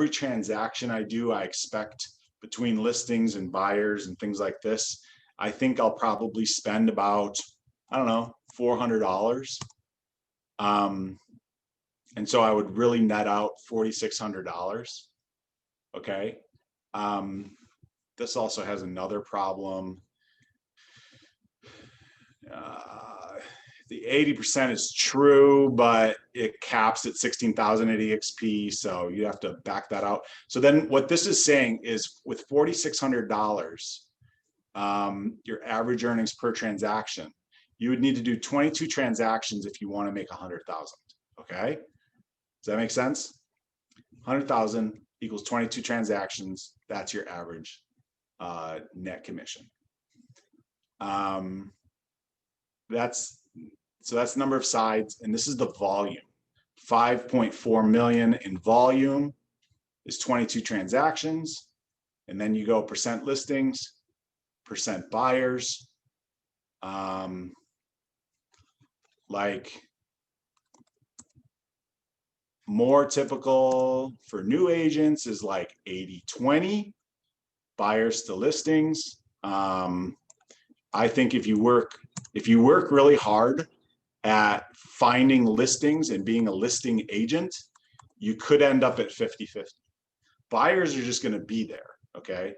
transaction I do, I expect between listings and buyers and things like this, I think I'll probably spend about, I don't know, $400. And so I would really net out $4,600. Okay. This also has another problem. The 80% is true, but it caps at 16,000 at EXP. So you have to back that out. So then what this is saying is with $4,600, your average earnings per transaction, you would need to do 22 transactions if you want to make 100,000. Okay. Does that make sense? 100,000 equals 22 transactions. That's your average net commission. That's the number of sides, and this is the volume. 5.4 million in volume is 22 transactions, and then you go percent listings, percent buyers. Like more typical for new agents is like 80-20 buyers to listings. I think if you work really hard at finding listings and being a listing agent, you could end up at 50-50. Buyers are just going to be there. Okay.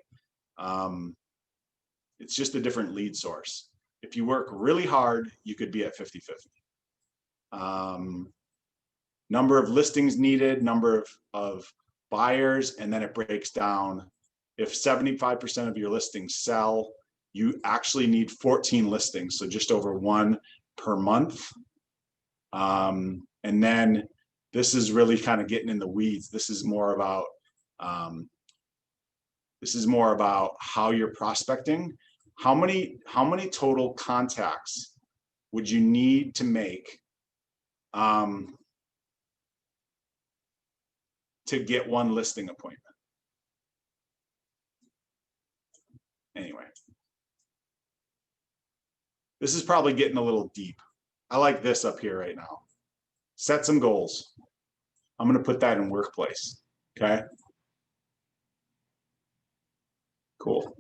It's just a different lead source. If you work really hard, you could be at 50-50. Number of listings needed, number of buyers, and then it breaks down. If 75% of your listings sell, you actually need 14 listings, so just over one per month. And then this is really kind of getting in the weeds. This is more about how you're prospecting. How many total contacts would you need to make to get one listing appointment. Anyway, this is probably getting a little deep. I like this up here right now. Set some goals. I'm going to put that in workplace. Okay. Cool.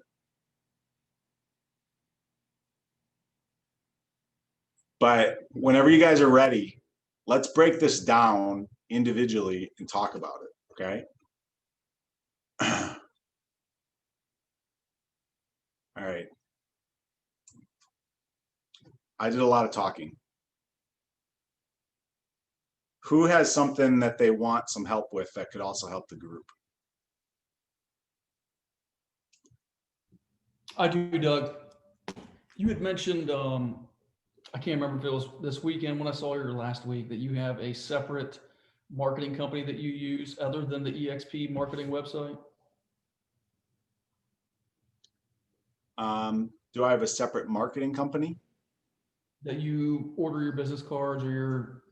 But whenever you guys are ready, let's break this down individually and talk about it. Okay. All right. I did a lot of talking. Who has something that they want some help with that could also help the group? I do, Doug. You had mentioned, I can't remember if it was this weekend when I saw you or last week, that you have a separate marketing company that you use other than the EXP marketing website. Do I have a separate marketing company? That you order your business cards or your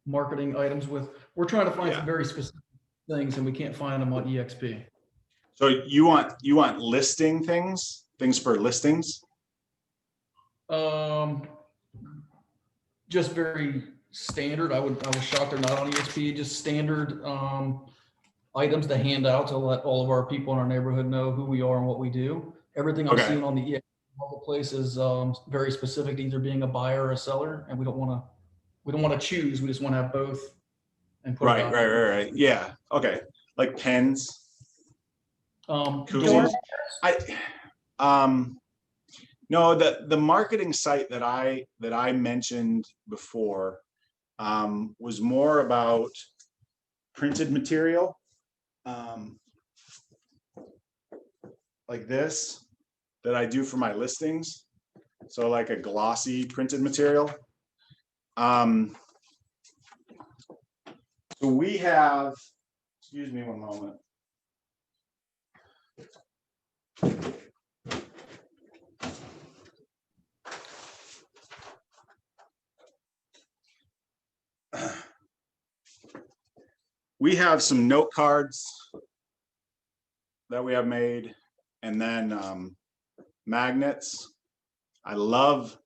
marketing items with? We're trying to find some very specific things and we can't find them on EXP. So you want listing things for listings? Just very standard. I was shocked they're not on EXP. Just standard items to hand out to let all of our people in our neighborhood know who we are and what we do. Everything I'm seeing on the EXP marketplace is very specific to either being a buyer or a seller, and we don't want to choose. We just want to have both. And put Right. Yeah. Okay. Like pens. Koozies. No, the marketing site that I mentioned before was more about printed material, like this, that I do for my listings. So like a glossy printed material. So we have, excuse me one moment. We have some note cards that we have made, and then magnets. I love,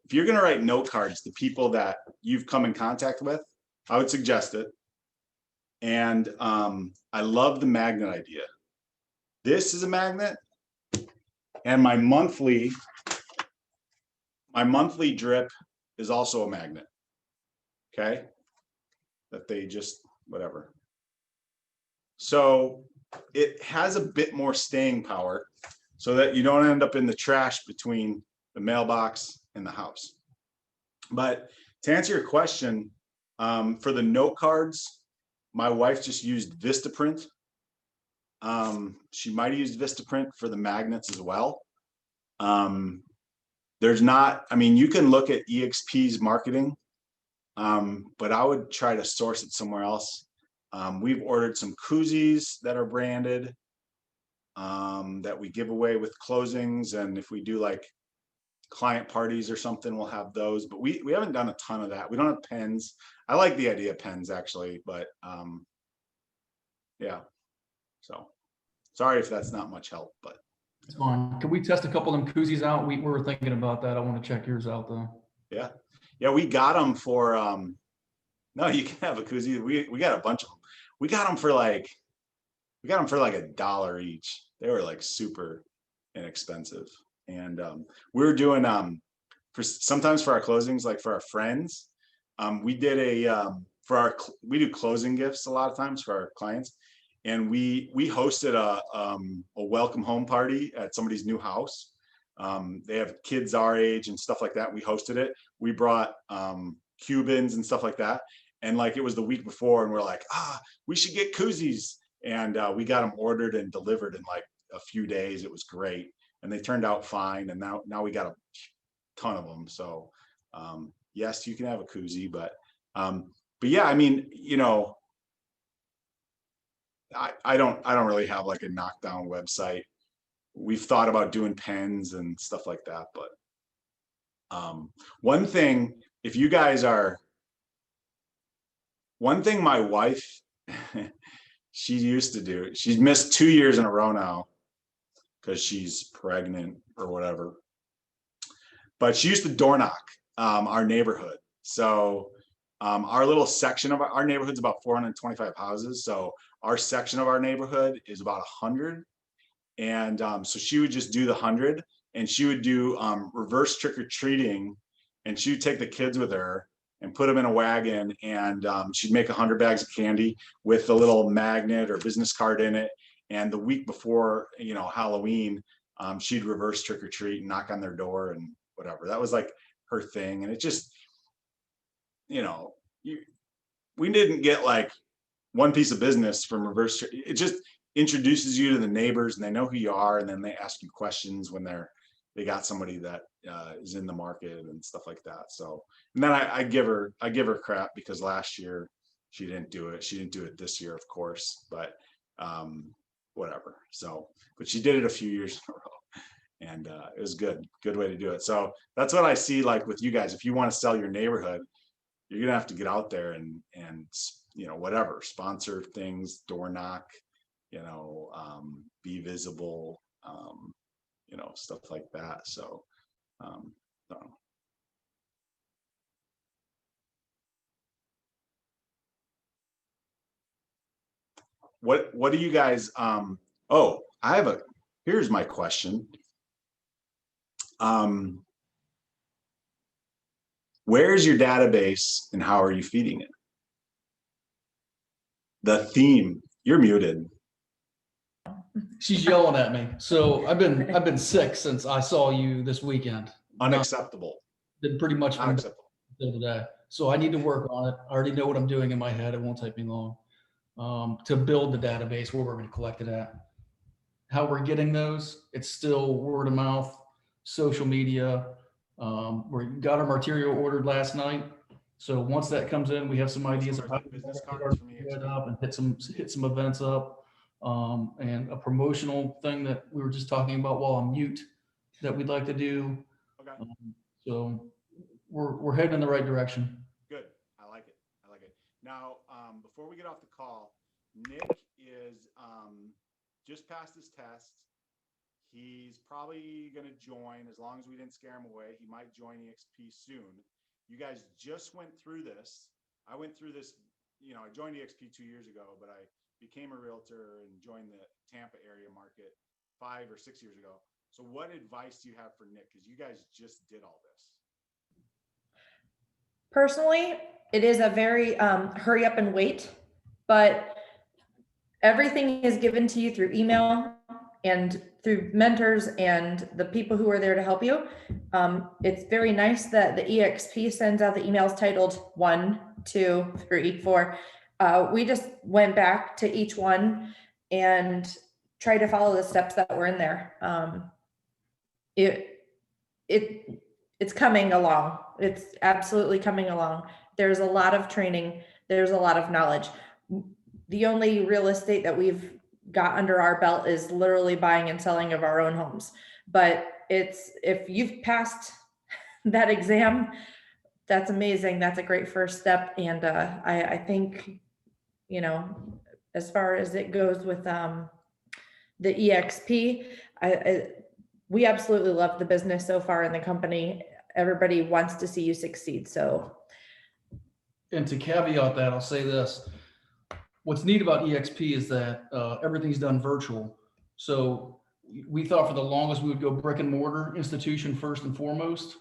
if you're going to write note cards to people that you've come in contact with, I would suggest it. And I love the magnet idea. This is a magnet, and my monthly drip is also a magnet. Okay, that they just whatever. So it has a bit more staying power, so that you don't end up in the trash between the mailbox and the house. But to answer your question, for the note cards, my wife just used Vistaprint. She might have used Vistaprint for the magnets as well. There's not, I mean, you can look at EXP's marketing, but I would try to source it somewhere else. We've ordered some koozies that are branded, that we give away with closings. And if we do like client parties or something, we'll have those, but we haven't done a ton of that. We don't have pens. I like the idea of pens actually, but yeah. So sorry if that's not much help, but it's fine. Can we test a couple of them koozies out? We were thinking about that. I want to check yours out though. Yeah, we got them for no, you can have a koozie. We got a bunch of them. We got them for like $1 each. They were like super inexpensive. And we were doing for sometimes for our closings, like for our friends, we did a we do closing gifts a lot of times for our clients, and we hosted a welcome home party at somebody's new house. They have kids our age and stuff like that. We hosted it. We brought Cubans and stuff like that, and like it was the week before, and we're like, we should get koozies, and we got them ordered and delivered in like a few days. It was great. And they turned out fine, and now we got a ton of them. So yes, you can have a koozie, but yeah, I mean, you know, I don't really have like a knockdown website. We've thought about doing pens and stuff like that, but one thing my wife she used to do it. She's missed 2 years in a row now because she's pregnant or whatever. But she used to door knock our neighborhood. So our little section of our neighborhood's about 425 houses. So our section of our neighborhood is about 100. And so she would just do the 100, and she would do reverse trick or treating, and she would take the kids with her and put them in a wagon, and she'd make 100 bags of candy with a little magnet or business card in it. And the week before, Halloween, she'd reverse trick or treat and knock on their door and whatever. That was like her thing. And it just, we didn't get like one piece of business from reverse. It just introduces you to the neighbors, and they know who you are, and then they ask you questions when they got somebody that is in the market and stuff like that. So, and then I give her crap because last year she didn't do it. She didn't do it this year, of course, but whatever. So, but she did it a few years in a row, and it was good way to do it. So that's what I see, like with you guys. If you want to sell your neighborhood, you're gonna have to get out there and whatever, sponsor things, door knock, be visible, stuff like that. So, what do you guys, here's my question. Where's your database and how are you feeding it? The theme, you're muted. She's yelling at me. So I've been sick since I saw you this weekend. Unacceptable. Been pretty much Unacceptable. today. So I need to work on it. I already know what I'm doing in my head. It won't take me long to build the database where we're going to collect it at. How we're getting those, it's still word of mouth, social media. We got our material ordered last night. So once that comes in, we have some ideas of how to business cards from get up and hit some events up. And a promotional thing that we were just talking about while I'm mute that we'd like to do. Okay. So we're heading in the right direction. Good. I like it. Now, before we get off the call, Nick is just passed his test. He's probably going to join, as long as we didn't scare him away. He might join EXP soon. You guys just went through this. I went through this, I joined EXP 2 years ago, but I became a realtor and joined the Tampa area market 5 or 6 years ago. So what advice do you have for Nick? Because you guys just did all this. Personally, it is a very hurry up and wait, but everything is given to you through email and through mentors and the people who are there to help you. It's very nice that the EXP sends out the emails titled 1, 2, 3, 4. We just went back to each one and tried to follow the steps that were in there. It's coming along. It's absolutely coming along. There's a lot of training. There's a lot of knowledge. The only real estate that we've got under our belt is literally buying and selling of our own homes. But if you've passed that exam, that's amazing. That's a great first step. And I think, as far as it goes with the EXP, we absolutely love the business so far in the company. Everybody wants to see you succeed. So, and to caveat that, I'll say this. What's neat about EXP is that everything's done virtual. So we thought for the longest we would go brick and mortar institution first and foremost.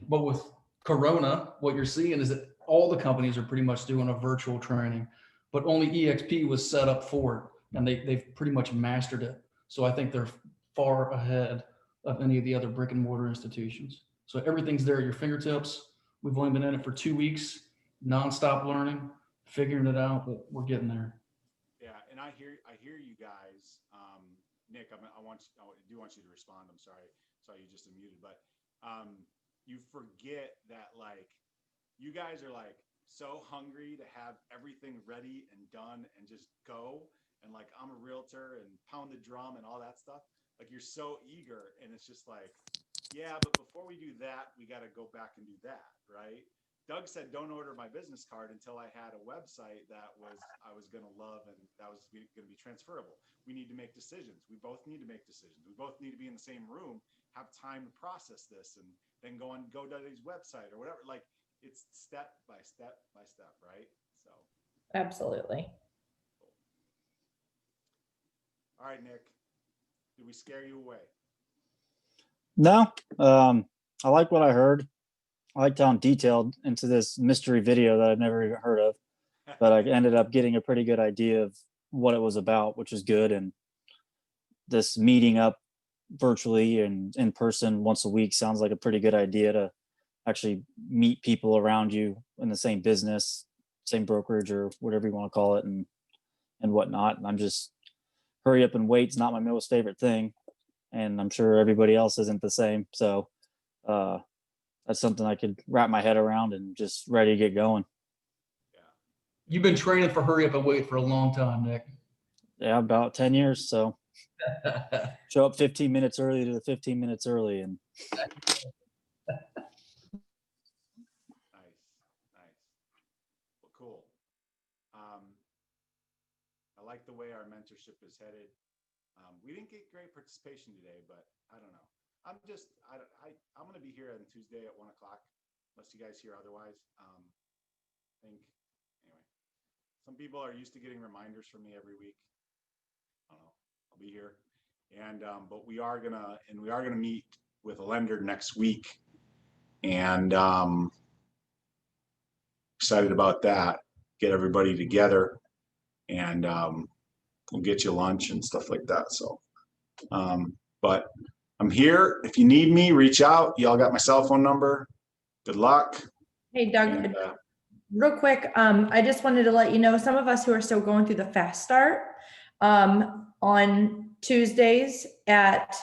But with Corona, what you're seeing is that all the companies are pretty much doing a virtual training, but only EXP was set up for it, and they've pretty much mastered it. So I think they're far ahead of any of the other brick and mortar institutions. So everything's there at your fingertips. We've only been in it for 2 weeks, nonstop learning, figuring it out, but we're getting there. Yeah, and I hear you guys. Nick, I do want you to respond. I'm sorry you just unmuted, but you forget that you guys are so hungry to have everything ready and done and just go. And I'm a realtor and pound the drum and all that stuff. You're so eager, and it's just yeah, but before we do that, we got to go back and do that, right? Doug said, don't order my business card until I had a website that I was going to love and that was going to be transferable. We need to make decisions. We both need to make decisions. We both need to be in the same room, have time to process this, and then go on GoDaddy's website or whatever. Like, it's step by step by step, right? So. Absolutely. All right, Nick, did we scare you away? No, I like what I heard. I liked how detailed into this mystery video that I've never even heard of, but I ended up getting a pretty good idea of what it was about, which is good. And this meeting up virtually and in person once a week sounds like a pretty good idea to actually meet people around you in the same business, same brokerage, or whatever you want to call it, and whatnot. And I'm just hurry up and wait's not my most favorite thing, and I'm sure everybody else isn't the same. So that's something I could wrap my head around and just ready to get going. You've been training for hurry up and wait for a long time, Nick. Yeah, about 10 years. So show up 15 minutes early to the 15 minutes early. And Nice. Well, cool. I like the way our mentorship is headed. We didn't get great participation today, but I don't know. I'm going to be here on Tuesday at 1 o'clock, unless you guys hear otherwise. I think, anyway, some people are used to getting reminders from me every week. I don't know, I'll be here. And, but we are gonna meet with a lender next week, and excited about that. Get everybody together, and we'll get you lunch and stuff like that. So, but I'm here. If you need me, reach out. Y'all got my cell phone number. Good luck. Hey, Doug, And, real quick, I just wanted to let you know, some of us who are still going through the fast start, on Tuesdays at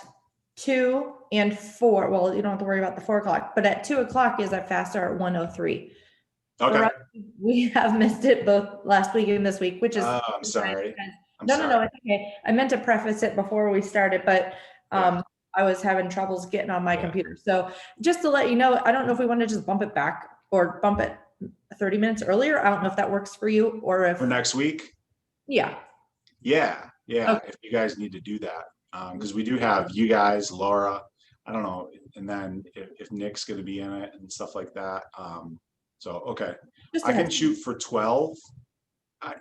2 and 4, well, you don't have to worry about the 4 o'clock, but at 2 o'clock is our fast start at 1:03. okay. We have missed it both last week and this week, which is. I'm sorry. No, it's okay. I meant to preface it before we started, but I was having troubles getting on my computer. So just to let you know, I don't know if we want to just bump it back or bump it 30 minutes earlier. I don't know if that works for you or if. For next week? Yeah. Yeah. Okay. If you guys need to do that. Because we do have you guys, Laura, I don't know, and then if Nick's going to be in it and stuff like that. So, okay. I can shoot for 12.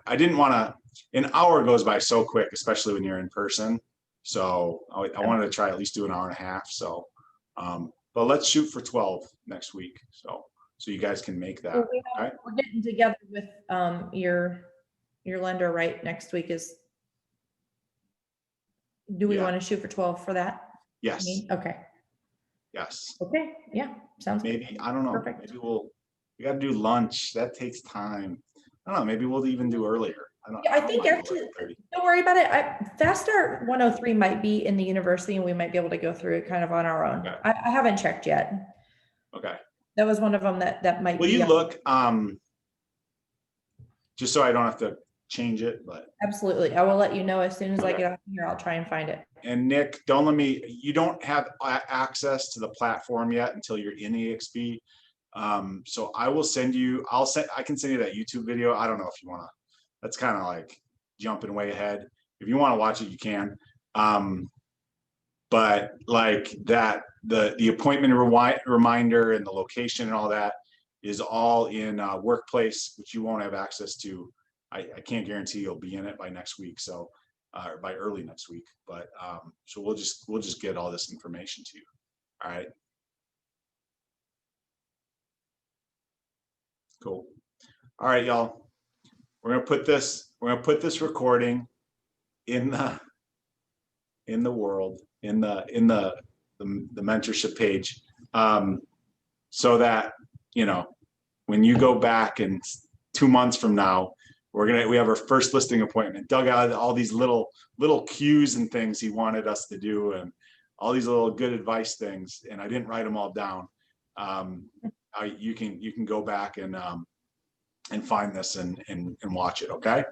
I didn't want to, an hour goes by so quick, especially when you're in person. So I wanted to try at least do an hour and a half. So, but let's shoot for 12 next week. So you guys can make that. Okay? We're getting together with your lender right next week. Do we want to shoot for 12 for that? Yes. Okay. Yes. Okay. Yeah. Sounds good. Maybe, I don't know. Perfect. Maybe we got to do lunch. That takes time. I don't know. Maybe we'll even do earlier. I think actually, don't worry about it. Fast Start 103 might be in the university and we might be able to go through it kind of on our own. Okay. I haven't checked yet. Okay. That was one of them that might be. Will you look, just so I don't have to change it, but. Absolutely. I will let you know as soon as I get out here. I'll try and find it. And Nick, you don't have access to the platform yet until you're in EXP. So I will send you, I can send you that YouTube video. I don't know if you want to, that's kind of like jumping way ahead. If you want to watch it, you can. But like that, the appointment reminder and the location and all that is all in Workplace, which you won't have access to. I can't guarantee you'll be in it by next week. So, or by early next week, but so we'll just get all this information to you. All right. Cool. All right, y'all. We're gonna put this recording in the world, in the mentorship page, so that when you go back in 2 months from now, we have our first listing appointment. Doug had all these little cues and things he wanted us to do, and all these little good advice things, and I didn't write them all down. You can go back and find this and watch it. Okay.